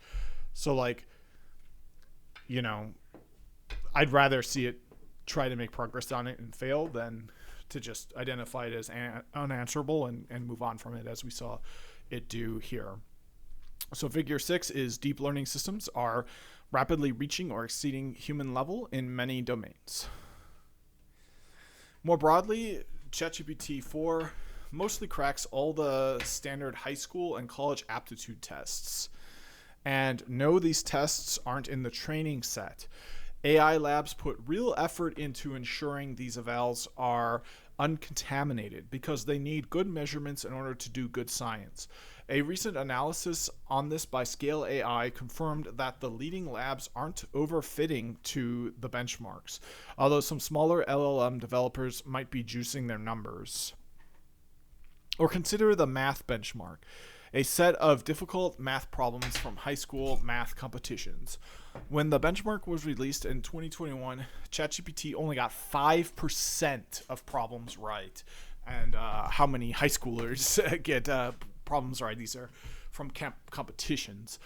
So I'd rather see it try to make progress on it and fail than to just identify it as unanswerable and move on from it, as we saw it do here. So figure 6 is deep learning systems are rapidly reaching or exceeding human level in many domains. More broadly, ChatGPT 4 mostly cracks all the standard high school and college aptitude tests. And no, these tests aren't in the training set. AI labs put real effort into ensuring these evals are uncontaminated because they need good measurements in order to do good science. A recent analysis on this by Scale AI confirmed that the leading labs aren't overfitting to the benchmarks, although some smaller LLM developers might be juicing their numbers. Or consider the math benchmark, a set of difficult math problems from high school math competitions. When the benchmark was released in 2021, ChatGPT only got 5% of problems right. And how many high schoolers get problems right? These are from competitions.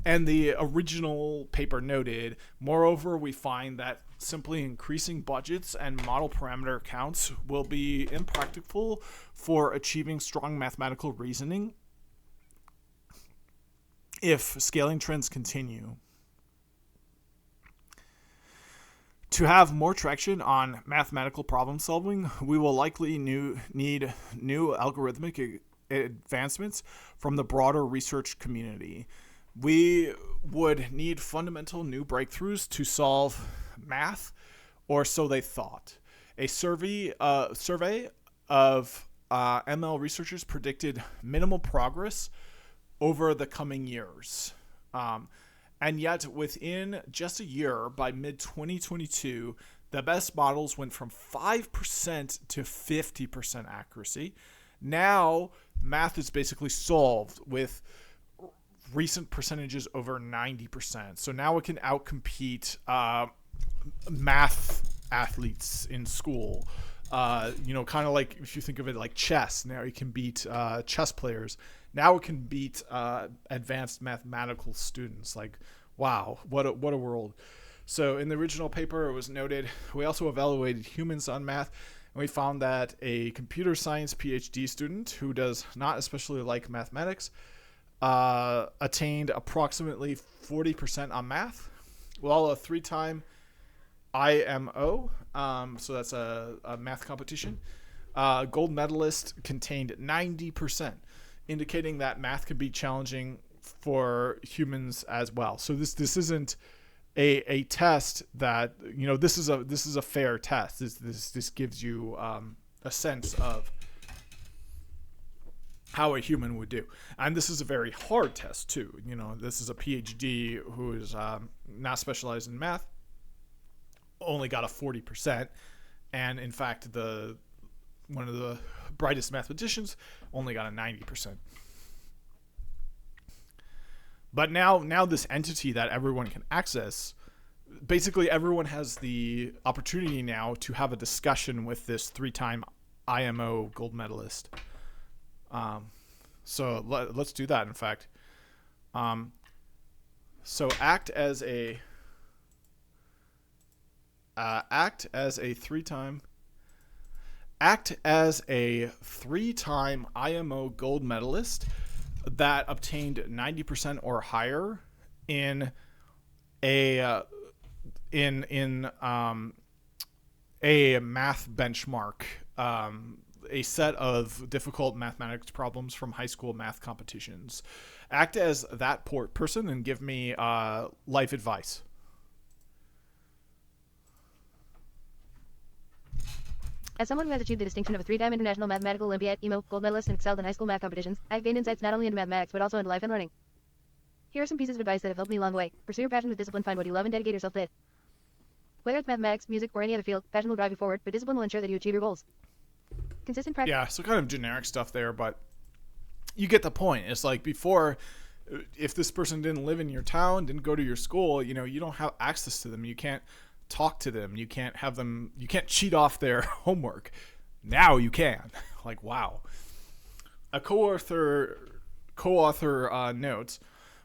And the original paper noted, moreover, we find that simply increasing budgets and model parameter counts will be impractical for achieving strong mathematical reasoning if scaling trends continue. To have more traction on mathematical problem solving, we will likely need new algorithmic advancements from the broader research community. We would need fundamental new breakthroughs to solve math, or so they thought. A survey of ML researchers predicted minimal progress over the coming years. And yet, within just a year, by mid-2022, the best models went from 5% to 50% accuracy. Now, math is basically solved with recent percentages over 90%. So now it can outcompete math athletes in school. Kind of like if you think of it like chess. Now it can beat chess players. Now it can beat advanced mathematical students. Like, wow, what a world. So in the original paper, it was noted, we also evaluated humans on math, and we found that a computer science PhD student who does not especially like mathematics attained approximately 40% on math, while a 3-time IMO, so that's a math competition, gold medalist contained 90%, indicating that math can be challenging for humans as well. So this isn't a test that, this is a fair test. This gives you a sense of how a human would do. And this is a very hard test too. This is a PhD who is not specialized in math, only got a 40%, and in fact one of the brightest mathematicians only got a 90%. But now this entity that everyone can access, basically everyone has the opportunity now to have a discussion with this 3-time IMO gold medalist. So let's do that. In fact, so act as a 3-time IMO gold medalist that obtained 90% or higher in a math benchmark, a set of difficult mathematics problems from high school math competitions. Act as that person and give me life advice. As someone who has achieved the distinction of a 3-time International Mathematical Olympiad, EMO, gold medalist, and excelled in high school math competitions, I've gained insights not only into mathematics but also into life and learning. Here are some pieces of advice that have helped me along the way. Pursue your passion with discipline, find what you love, and dedicate yourself to it. Whether it's mathematics, music, or any other field, passion will drive you forward, but discipline will ensure that you achieve your goals. Consistent practice. Yeah, so kind of generic stuff there, but you get the point. It's like before, if this person didn't live in your town, didn't go to your school, you don't have access to them. You can't talk to them. You can't cheat off their homework. Now you can. Like, wow. A co-author notes,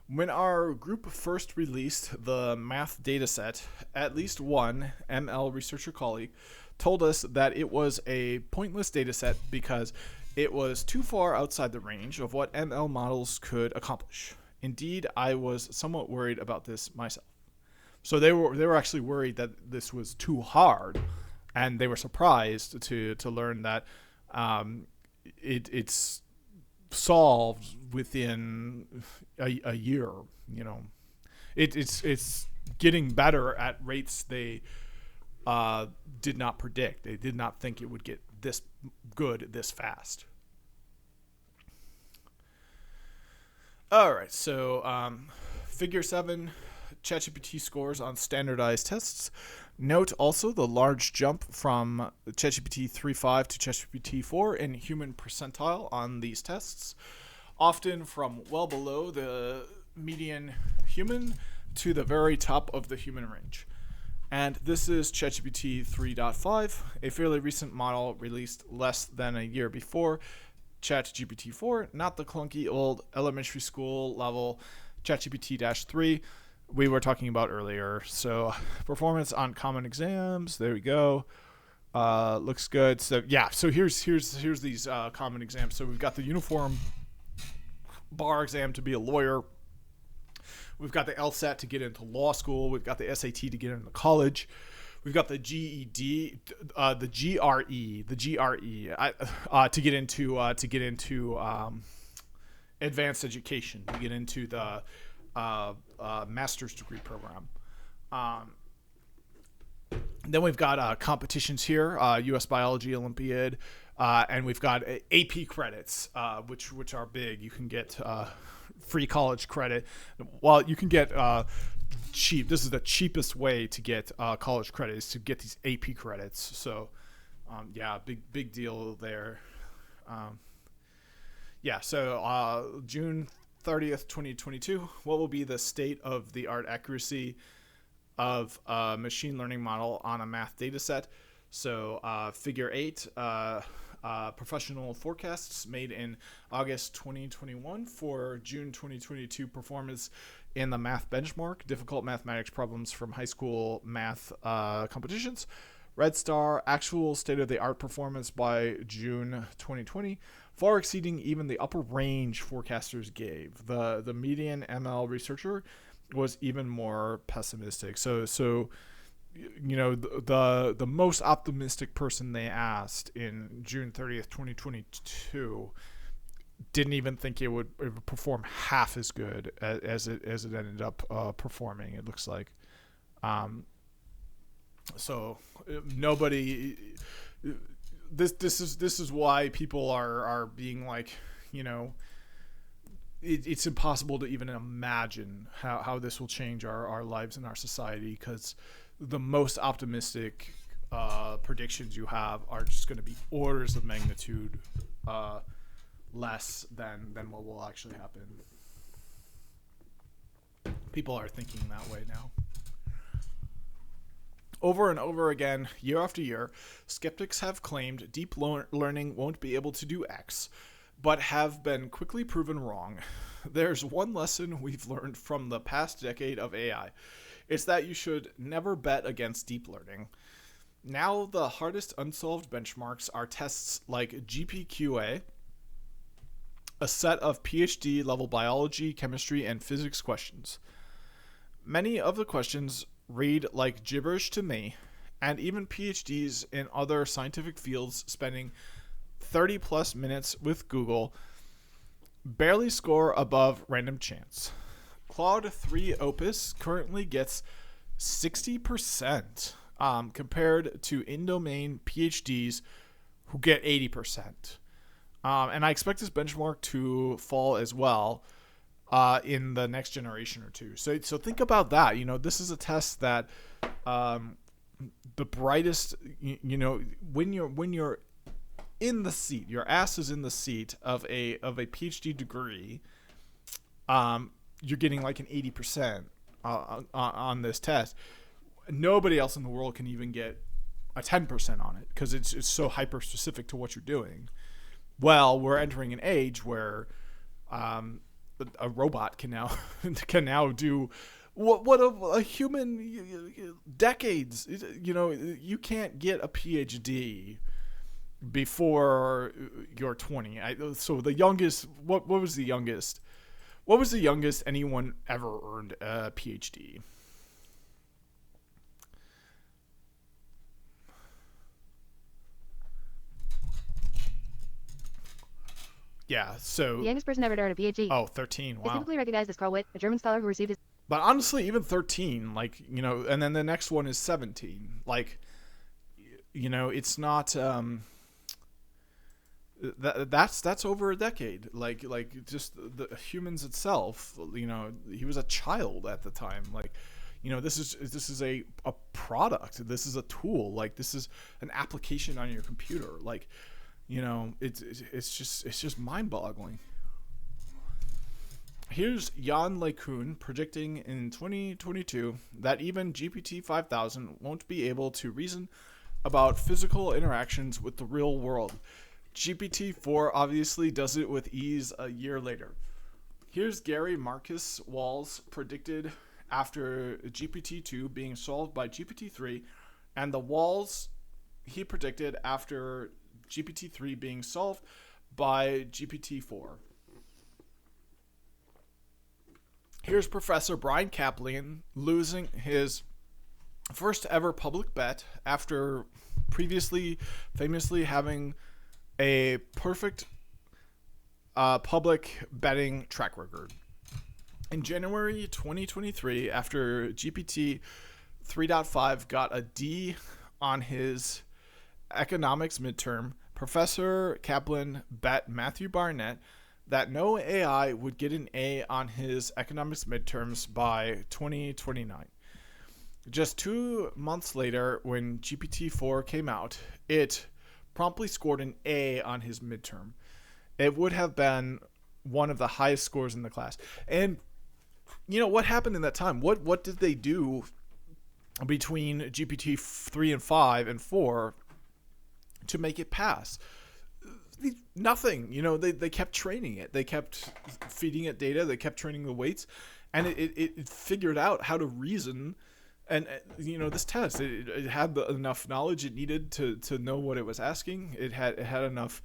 when our group first released the math dataset, at least one ML researcher colleague told us that it was a pointless dataset because it was too far outside the range of what ML models could accomplish. Indeed, I was somewhat worried about this myself. So they were actually worried that this was too hard and they were surprised to learn that it's solved within a year. You know, it's getting better at rates they did not predict. They did not think it would get this good this fast. All right, so figure 7, ChatGPT scores on standardized tests. Note also the large jump from ChatGPT 3.5 to ChatGPT 4 in human percentile on these tests, often from well below the median human to the very top of the human range. And this is ChatGPT 3.5, a fairly recent model released less than a year before ChatGPT 4, not the clunky old elementary school level ChatGPT-3 we were talking about earlier. So performance on common exams, there we go. Looks good. So yeah, so here's these common exams. So we've got the uniform bar exam to be a lawyer. We've got the LSAT to get into law school. We've got the SAT to get into college. We've got the GED, the GRE, to get into advanced education, to get into the master's degree program. Then we've got competitions here, U.S. Biology Olympiad, and we've got AP credits, which are big. You can get free college credit. Well, you can get cheap. This is the cheapest way to get college credit, is to get these AP credits. So, yeah, big deal there. So June 30th, 2022, what will be the state of the art accuracy of a machine learning model on a math data set? So figure 8, professional forecasts made in August 2021 for June 2022 performance in the math benchmark, difficult mathematics problems from high school math competitions. Red star, actual state-of-the-art performance by June 2020, far exceeding even the upper range forecasters gave. The median ML researcher was even more pessimistic. So you know, the most optimistic person they asked in June 30th, 2022 didn't even think it would perform half as good as it ended up performing, it looks like. So nobody, this is why people are being like, you know, it's impossible to even imagine how this will change our lives and our society, because the most optimistic predictions you have are just going to be orders of magnitude less than what will actually happen. People are thinking that way now. Over and over again, year after year, skeptics have claimed deep learning won't be able to do X, but have been quickly proven wrong. There's one lesson we've learned from the past decade of AI. It's that you should never bet against deep learning. Now the hardest unsolved benchmarks are tests like GPQA, a set of PhD level biology, chemistry, and physics questions. Many of the questions read like gibberish to me, and even PhDs in other scientific fields spending 30 plus minutes with Google barely score above random chance. Claude 3 Opus currently gets 60%, compared to in-domain PhDs who get 80%. And I expect this benchmark to fall as well in the next generation or two. So think about that. You know, this is a test that the brightest, you know, when you're in the seat, your ass is in the seat of a PhD degree, you're getting like an 80% on this test. Nobody else in the world can even get a 10% on it, because it's so hyper specific to what you're doing. Well, we're entering an age where a robot can now do what a human decades. You know, you can't get a PhD before you're 20. So the youngest, what was the youngest? What was the youngest anyone ever earned a PhD? Yeah. The So, youngest person ever to earn a PhD oh, 13. is Wow. typically recognized as Carl Witt, a German scholar who received his But honestly, even 13, like, and then the next one is 17. Like, it's not that's over a decade. Like just the humans itself, he was a child at the time. Like, this is a product. This is a tool. Like, this is an application on your computer. Like, it's just mind-boggling. Here's Jan LeCun predicting in 2022 that even GPT 5000 won't be able to reason about physical interactions with the real world. GPT 4 obviously does it with ease a year later. Here's Gary Marcus Walls predicted after GPT 2 being solved by GPT 3, and the Walls he predicted after GPT 3 being solved by GPT 4. Here's Professor Brian Kaplan losing his first ever public bet after previously famously having a perfect public betting track record. In January 2023, after GPT 3.5 got a D on his economics midterm, Professor Kaplan bet Matthew Barnett that no AI would get an A on his economics midterms by 2029. Just 2 months later, when GPT-4 came out, it promptly scored an A on his midterm. It would have been one of the highest scores in the class. And what happened in that time? What did they do between GPT 3 and 5 and 4 to make it pass? Nothing. They kept training it. They kept feeding it data. They kept training the weights, and it figured out how to reason. And this test, it had enough knowledge it needed to know what it was asking. It had enough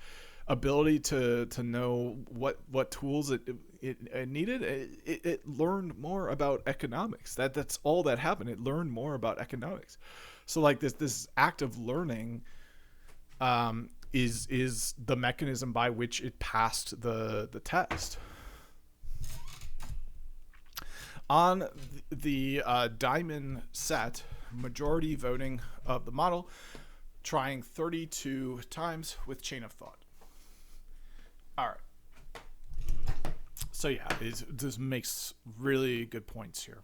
ability to know what tools it needed. It learned more about economics. That's all that happened. It learned more about economics. So like this act of learning is the mechanism by which it passed the test. On the diamond set, majority voting of the model, trying 32 times with chain of thought. All right. So yeah, this makes really good points here.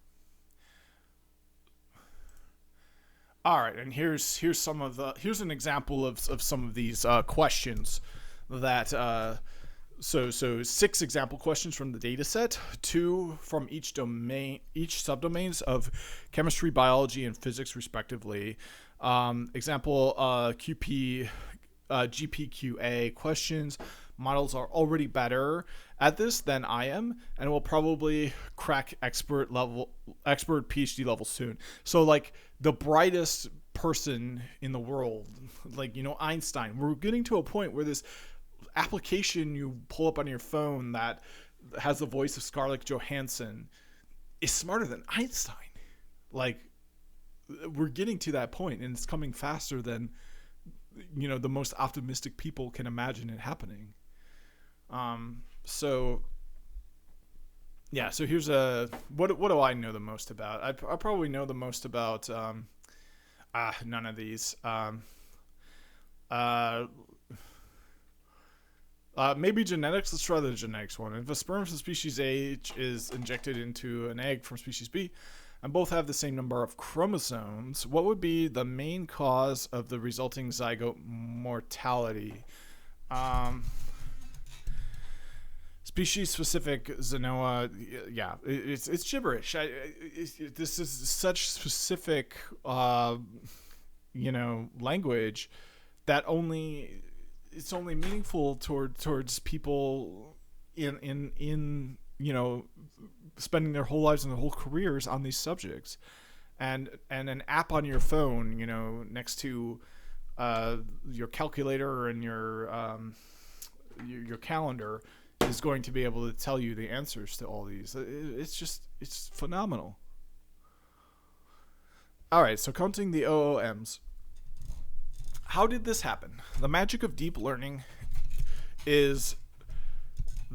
All right, and here's an example of some of these questions that. So 6 example questions from the data set, 2 from each subdomains of chemistry, biology, and physics, respectively. Example GPQA questions. Models are already better at this than I am, and will probably crack expert PhD level soon. So like the brightest person in the world, like Einstein. We're getting to a point where this application you pull up on your phone that has the voice of Scarlett Johansson is smarter than Einstein. Like, we're getting to that point, and it's coming faster than the most optimistic people can imagine it happening. So here's what do I know the most about? I probably know the most about none of these. Maybe genetics. Let's try the genetics one. If a sperm from species A is injected into an egg from species B, and both have the same number of chromosomes, what would be the main cause of the resulting zygote mortality? Species-specific Zenoa, yeah, it's gibberish. This is such specific, language that it's only meaningful towards people in spending their whole lives and their whole careers on these subjects, and an app on your phone, next to your calculator and your calendar is going to be able to tell you the answers to all these. It's phenomenal. All right, so counting the OOMs. How did this happen? The magic of deep learning is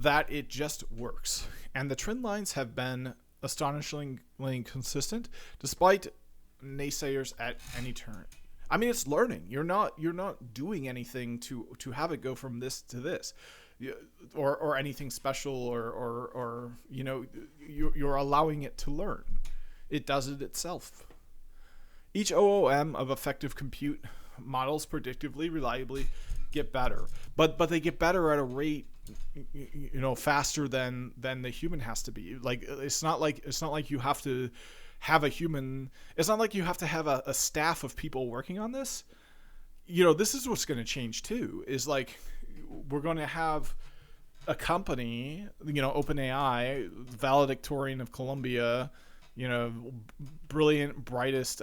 that it just works. And the trend lines have been astonishingly consistent despite naysayers at any turn. I mean, it's learning. You're not doing anything to have it go from this to this, or anything special, or you're allowing it to learn. It does it itself. Each OOM of effective compute models predictively, reliably get better, but they get better at a rate faster than the human has to be. Like it's not like you have to have a human. It's not like you have to have a staff of people working on this. This is what's going to change too. Is like we're going to have a company, OpenAI, valedictorian of Columbia, brilliant, brightest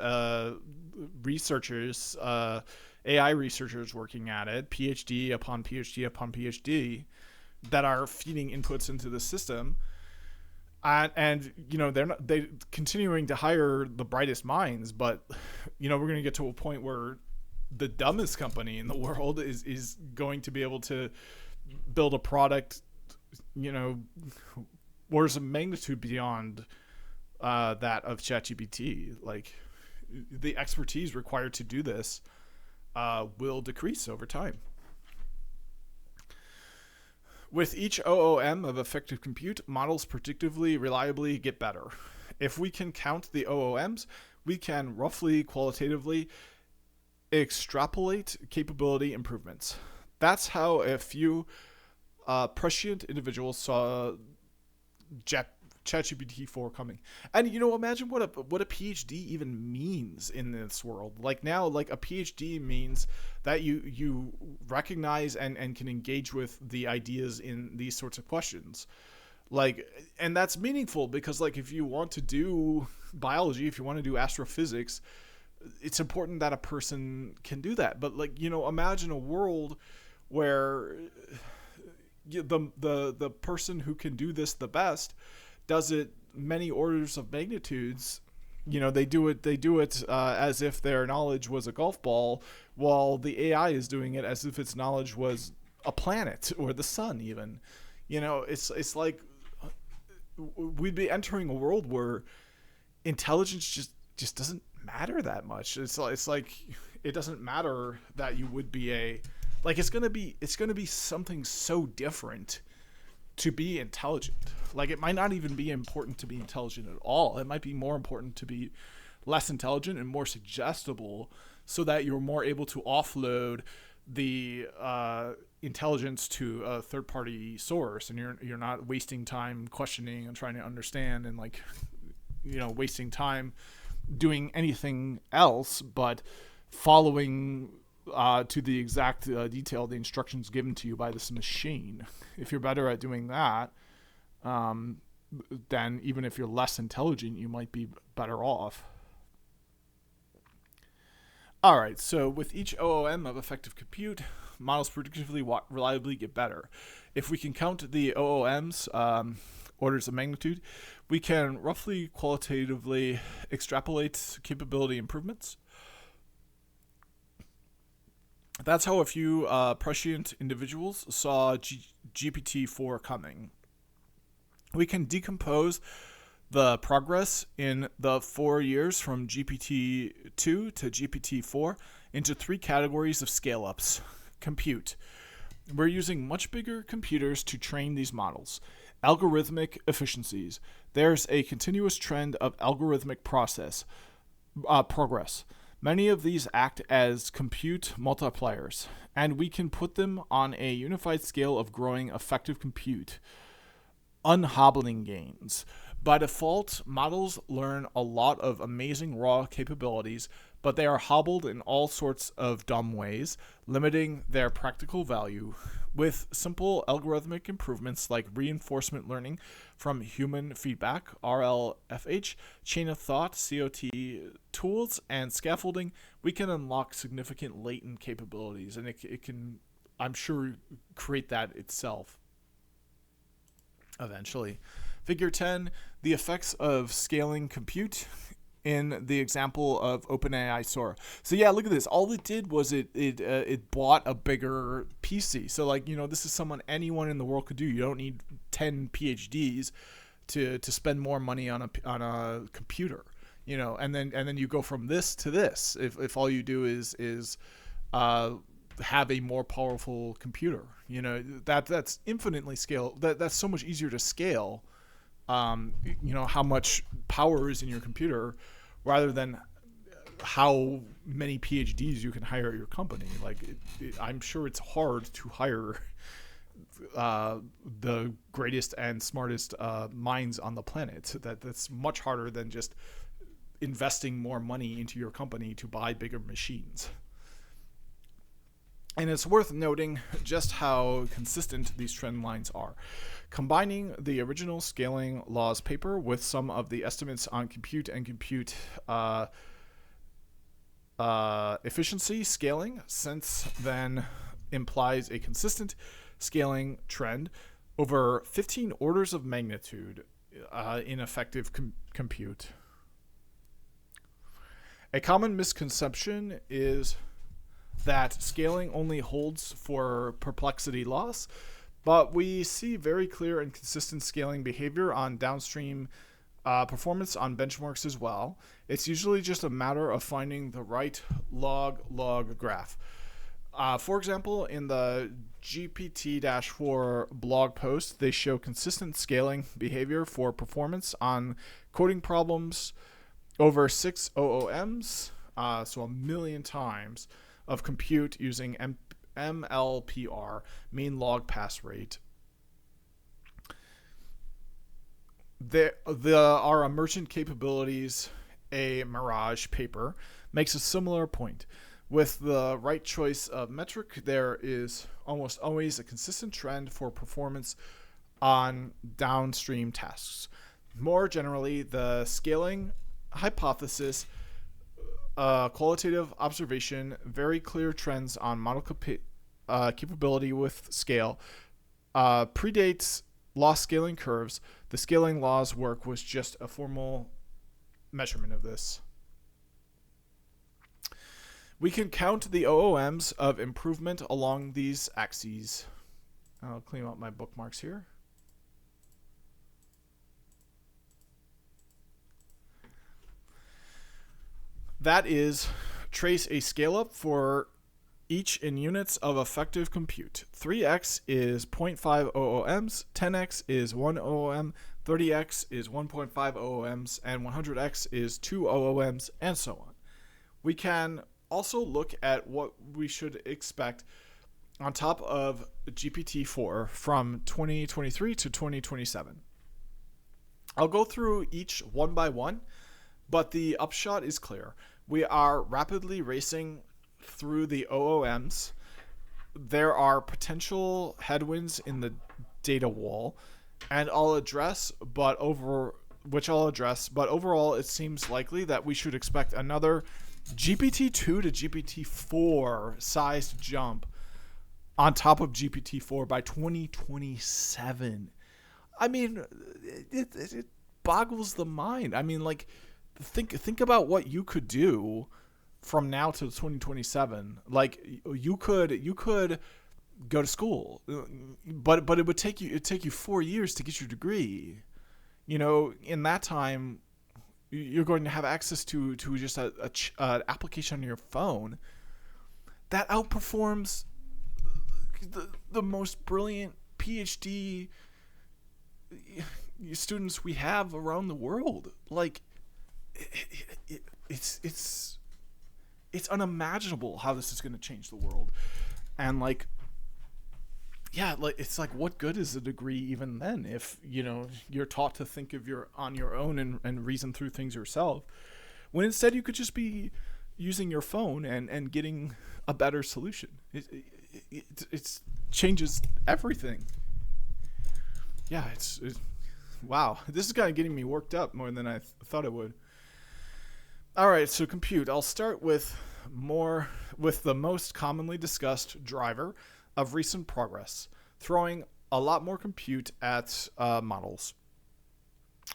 researchers, AI researchers working at it, PhD upon PhD upon PhD, that are feeding inputs into the system. And they continuing to hire the brightest minds, but we're going to get to a point where the dumbest company in the world is going to be able to build a product, orders of magnitude beyond that of ChatGPT. Like the expertise required to do this will decrease over time. With each OOM of effective compute, models predictively, reliably get better. If we can count the OOMs, we can roughly qualitatively extrapolate capability improvements. That's how a few prescient individuals saw ChatGPT 4 coming. And imagine what a PhD even means in this world. Like now, like a PhD means that you recognize and can engage with the ideas in these sorts of questions. Like, and that's meaningful because like if you want to do biology, if you want to do astrophysics, it's important that a person can do that. But like, imagine a world where the person who can do this the best does it many orders of magnitudes. They do it as if their knowledge was a golf ball, while the AI is doing it as if its knowledge was a planet or the sun even. It's like we'd be entering a world where intelligence just doesn't matter that much. It's like it doesn't matter that you would be it's gonna be something so different to be intelligent. Like it might not even be important to be intelligent at all. It might be more important to be less intelligent and more suggestible, so that you're more able to offload the intelligence to a third-party source, and you're not wasting time questioning and trying to understand, and wasting time doing anything else but following to the exact detail the instructions given to you by this machine. If you're better at doing that, then even if you're less intelligent, you might be better off. All right, so with each OOM of effective compute, models predictively reliably get better. If we can count the OOMs, orders of magnitude, we can roughly qualitatively extrapolate capability improvements. That's how a few prescient individuals saw GPT-4 coming. We can decompose the progress in the 4 years from GPT-2 to GPT-4 into 3 categories of scale-ups. Compute. We're using much bigger computers to train these models. Algorithmic efficiencies. There's a continuous trend of algorithmic progress. Many of these act as compute multipliers, and we can put them on a unified scale of growing effective compute. Unhobbling gains. By default, models learn a lot of amazing raw capabilities, but they are hobbled in all sorts of dumb ways, limiting their practical value. With simple algorithmic improvements like reinforcement learning from human feedback, RLFH, chain of thought, COT tools, and scaffolding, we can unlock significant latent capabilities, and it can, I'm sure, create that itself eventually. Figure 10, the effects of scaling compute in the example of OpenAI Sora. So yeah, look at this. All it did was it bought a bigger PC. So like, this is someone anyone in the world could do. You don't need 10 PhDs to spend more money on a computer. And then you go from this to this. If all you do is have a more powerful computer, that's infinitely scale. That's so much easier to scale. How much power is in your computer, rather than how many PhDs you can hire at your company. Like, I'm sure it's hard to hire the greatest and smartest minds on the planet. That's much harder than just investing more money into your company to buy bigger machines. And it's worth noting just how consistent these trend lines are. Combining the original scaling laws paper with some of the estimates on compute and compute efficiency scaling since then implies a consistent scaling trend over 15 orders of magnitude in effective compute. A common misconception is that scaling only holds for perplexity loss, but we see very clear and consistent scaling behavior on downstream performance on benchmarks as well. It's usually just a matter of finding the right log graph. For example, in the GPT-4 blog post, they show consistent scaling behavior for performance on coding problems over 6 OOMs, so a million times, of compute using MLPR, mean log pass rate. There are emergent capabilities. A Mirage paper makes a similar point. With the right choice of metric, there is almost always a consistent trend for performance on downstream tasks. More generally, the scaling hypothesis, qualitative observation, very clear trends on model capability with scale, predates loss scaling curves. The scaling laws work was just a formal measurement of this. We can count the OOMs of improvement along these axes. I'll clean up my bookmarks here. That is, trace a scale up for each in units of effective compute. 3x is 0.5 OOMs, 10x is 1 OOM, 30x is 1.5 OOMs, and 100x is 2 OOMs, and so on. We can also look at what we should expect on top of GPT-4 from 2023 to 2027. I'll go through each one by one, but the upshot is clear. We are rapidly racing through the OOMs. There are potential headwinds in the data wall, and I'll address, but overall it seems likely that we should expect another GPT-2 to GPT-4 sized jump on top of GPT-4 by 2027. I mean, it boggles the mind. I mean, like, think about what you could do from now to 2027. Like, you could go to school, but it'd take you 4 years to get your degree. In that time, you're going to have access to just an application on your phone that outperforms the most brilliant PhD students we have around the world. Like, it's unimaginable how this is going to change the world. And it's like, what good is a degree even then if you're taught to think on your own and reason through things yourself, when instead you could just be using your phone and getting a better solution. It changes everything. Yeah, it's wow. This is kind of getting me worked up more than I thought it would. All right, so compute. I'll start with the most commonly discussed driver of recent progress, throwing a lot more compute at models.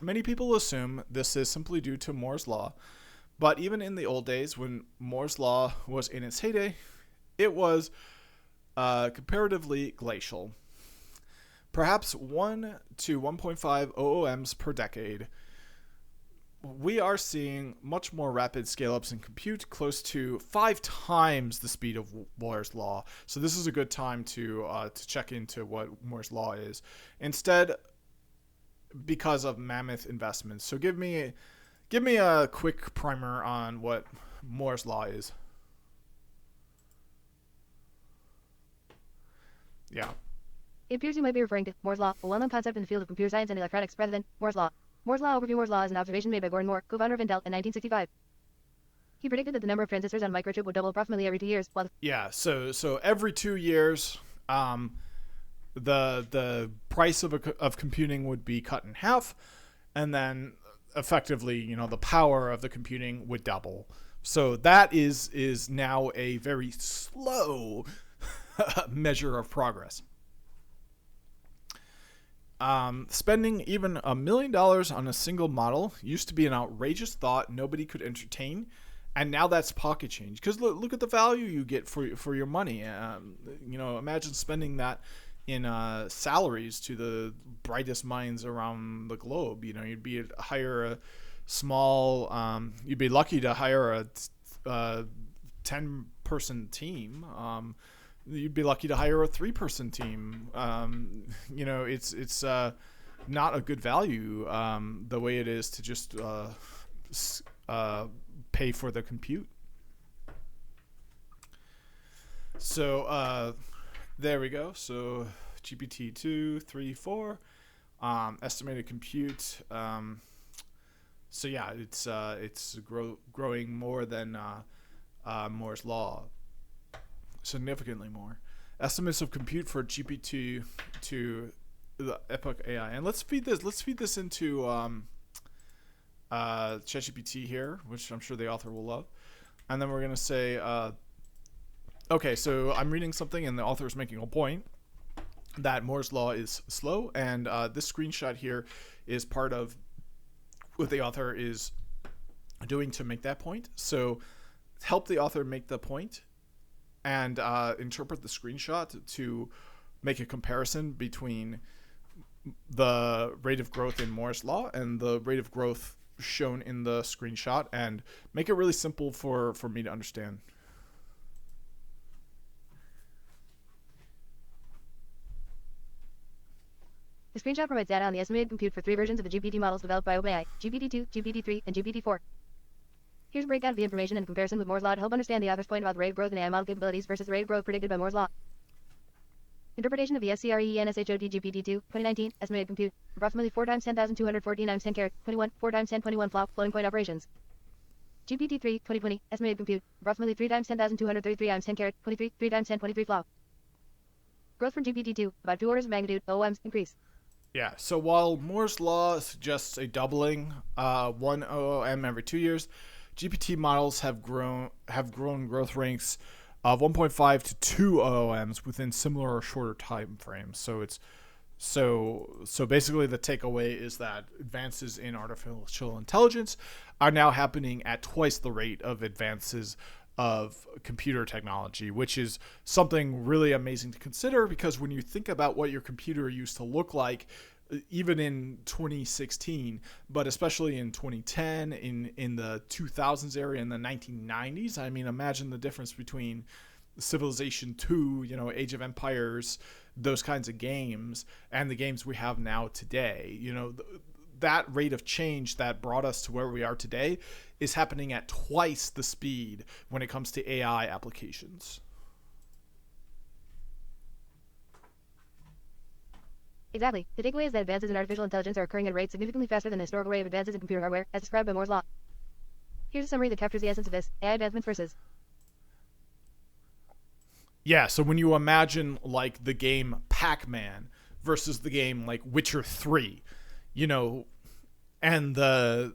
Many people assume this is simply due to Moore's law, But even in the old days, when Moore's law was in its heyday, it was comparatively glacial. Perhaps 1 to 1.5 OOMs per decade. We are seeing much more rapid scale-ups in compute, close to 5 times the speed of Moore's law. So this is a good time to check into what Moore's law is. Instead, because of mammoth investments. So give me a quick primer on what Moore's law is. Yeah. It appears you might be referring to Moore's law, a well-known concept in the field of computer science and electronics, rather than Moore's law. Moore's law overview. Moore's law is an observation made by Gordon Moore, co-founder of Intel, in 1965. He predicted that the number of transistors on a microchip would double approximately every 2 years. So every 2 years, the price of computing would be cut in half, and then effectively, the power of the computing would double. So that is now a very slow measure of progress. Spending even $1 million on a single model used to be an outrageous thought nobody could entertain, and now that's pocket change. Because look at the value you get for your money. Imagine spending that in salaries to the brightest minds around the globe. You'd be you'd be lucky to hire a 10-person team. You'd be lucky to hire a 3-person team. It's not a good value the way it is to just pay for the compute. So there we go. So GPT 2, 3, 4, estimated compute. So yeah, it's growing more than Moore's law. Significantly more. Estimates of compute for GPT to the Epoch AI, and let's feed this into ChatGPT here, which I'm sure the author will love, and then we're gonna say, okay, so I'm reading something, and the author is making a point that Moore's law is slow, and this screenshot here is part of what the author is doing to make that point. So help the author make the point, and interpret the screenshot to make a comparison between the rate of growth in Moore's law and the rate of growth shown in the screenshot, and make it really simple for me to understand. The screenshot provides data on the estimated compute for 3 versions of the GPT models developed by OpenAI, GPT-2, GPT-3, and GPT-4. Here's a breakdown of the information in comparison with Moore's law to help understand the author's point about the rate of growth in AI model capabilities versus the rate of growth predicted by Moore's law. Interpretation of the SCREENSHOT GPT-2, 2019, estimated compute, approximately 4 times 10,214 times 10 caret, 21, 4 times 1021 flop, floating point operations. GPT-3, 2020, estimated compute, approximately 3 times 10,233 times 10 caret, 23, 3 times 1023 flop. Growth from GPT-2, about 2 orders of magnitude, OOMs, increase. Yeah, so while Moore's law suggests a doubling, 1 OOM every 2 years, GPT models have grown growth rates of 1.5 to 2 OOMs within similar or shorter time frames. So it's so basically the takeaway is that advances in artificial intelligence are now happening at twice the rate of advances of computer technology, which is something really amazing to consider, because when you think about what your computer used to look like, even in 2016, but especially in 2010, in the 2000s area, in the 1990s, I mean, imagine the difference between Civilization 2, Age of Empires, those kinds of games, and the games we have now today. That rate of change that brought us to where we are today is happening at twice the speed when it comes to AI applications. Exactly. The takeaway is that advances in artificial intelligence are occurring at a rate significantly faster than the historical rate of advances in computer hardware, as described by Moore's law. Here's a summary that captures the essence of this: AI advancements versus. Yeah, so when you imagine like the game Pac-Man versus the game like Witcher 3, and the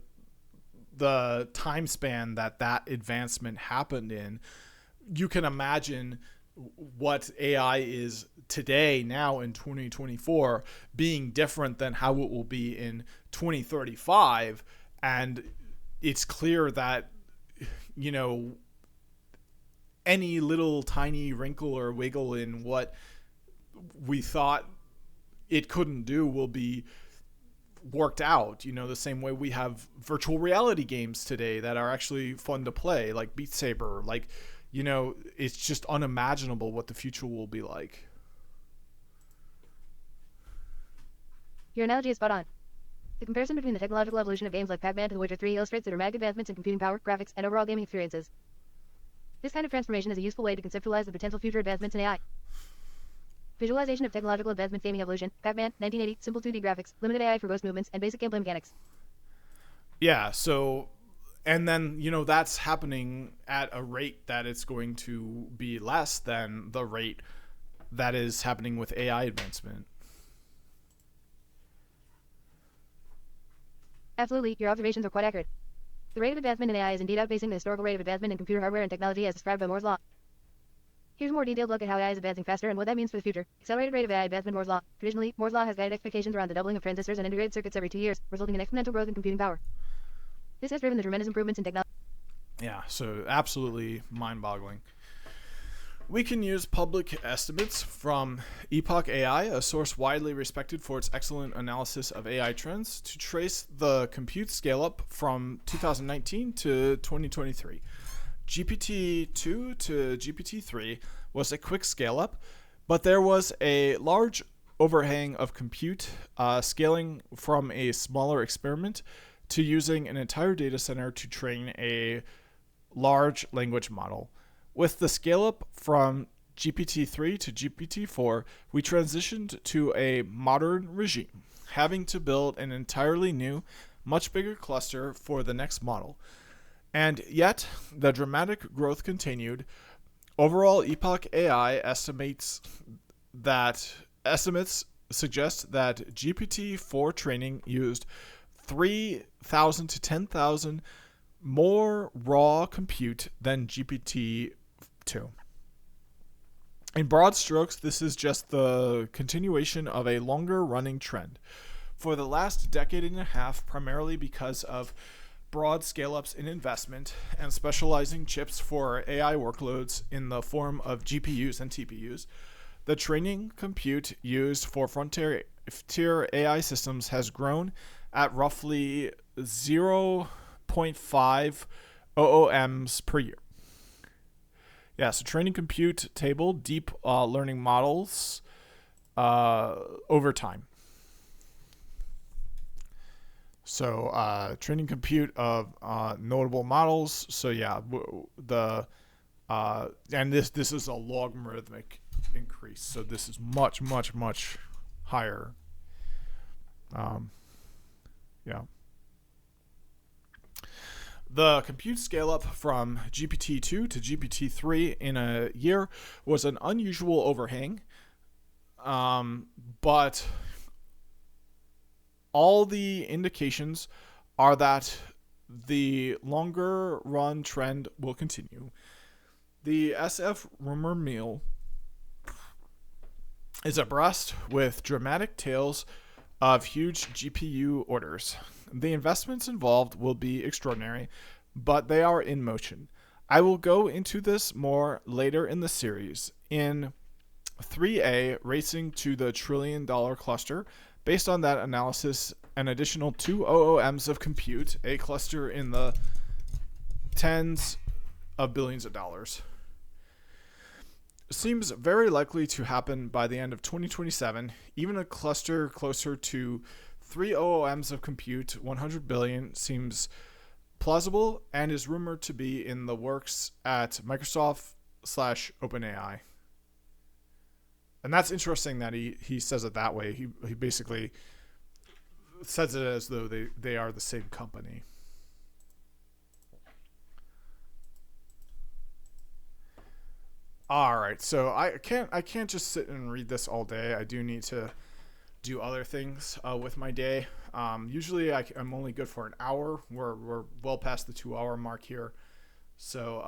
time span that advancement happened in, you can imagine what AI is today, now in 2024, being different than how it will be in 2035. And it's clear that you know, any little tiny wrinkle or wiggle in what we thought it couldn't do will be worked out, the same way we have virtual reality games today that are actually fun to play, like Beat Saber. Like, it's just unimaginable what the future will be like. Your analogy is spot on. The comparison between the technological evolution of games like Pac-Man to The Witcher 3 illustrates the dramatic advancements in computing power, graphics, and overall gaming experiences. This kind of transformation is a useful way to conceptualize the potential future advancements in AI. Visualization of technological advancement gaming evolution. Pac-Man, 1980, simple 2D graphics, limited AI for ghost movements, and basic gameplay mechanics. Yeah, so, and then, that's happening at a rate that it's going to be less than the rate that is happening with AI advancement. Absolutely, your observations are quite accurate. The rate of advancement in AI is indeed outpacing the historical rate of advancement in computer hardware and technology as described by Moore's law. Here's a more detailed look at how AI is advancing faster and what that means for the future. Accelerated rate of AI advancement. Moore's law. Traditionally, Moore's law has guided expectations around the doubling of transistors and integrated circuits every 2 years, resulting in exponential growth in computing power. This has driven the tremendous improvements in technology. Yeah, so absolutely mind-boggling. We can use public estimates from Epoch AI, a source widely respected for its excellent analysis of AI trends, to trace the compute scale-up from 2019 to 2023. GPT-2 to GPT-3 was a quick scale-up, but there was a large overhang of compute scaling from a smaller experiment to using an entire data center to train a large language model. With the scale-up from GPT-3 to GPT-4, we transitioned to a modern regime, having to build an entirely new, much bigger cluster for the next model. And yet, the dramatic growth continued. Overall, Epoch AI estimates suggest that GPT-4 training used 3,000 to 10,000 more raw compute than GPT-2. In broad strokes, this is just the continuation of a longer running trend. For the last decade and a half, primarily because of broad scale-ups in investment and specializing chips for AI workloads in the form of GPUs and TPUs, the training compute used for frontier AI systems has grown at roughly 0.5 OOMs per year. Yeah, so training compute table, deep learning models over time. So training compute of notable models. So yeah, and this is a logarithmic increase. So this is much, much, much higher. Yeah. The compute scale up from GPT-2 to GPT-3 in a year was an unusual overhang, but all the indications are that the longer run trend will continue. The SF rumor mill is abreast with dramatic tales of huge GPU orders. The investments involved will be extraordinary, but they are in motion. I will go into this more later in the series. In 3A, Racing to the $1 trillion cluster, based on that analysis, an additional 2 OOMs of compute, a cluster in the tens of billions of dollars, seems very likely to happen by the end of 2027. Even a cluster closer to 3 OOMs of compute, 100 billion, seems plausible and is rumored to be in the works at Microsoft/OpenAI. And that's interesting that he says it that way. He basically says it as though they are the same company. All right, so I can't just sit and read this all day. I do need to do other things with my day. Usually I'm only good for an hour. We're well past the 2-hour mark here, so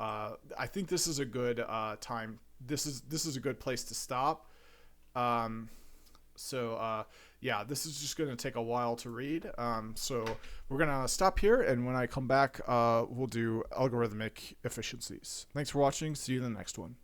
I think this is a good time. This is a good place to stop. So yeah, this is just going to take a while to read. So we're going to stop here, and when I come back, we'll do algorithmic efficiencies. Thanks for watching. See you in the next one.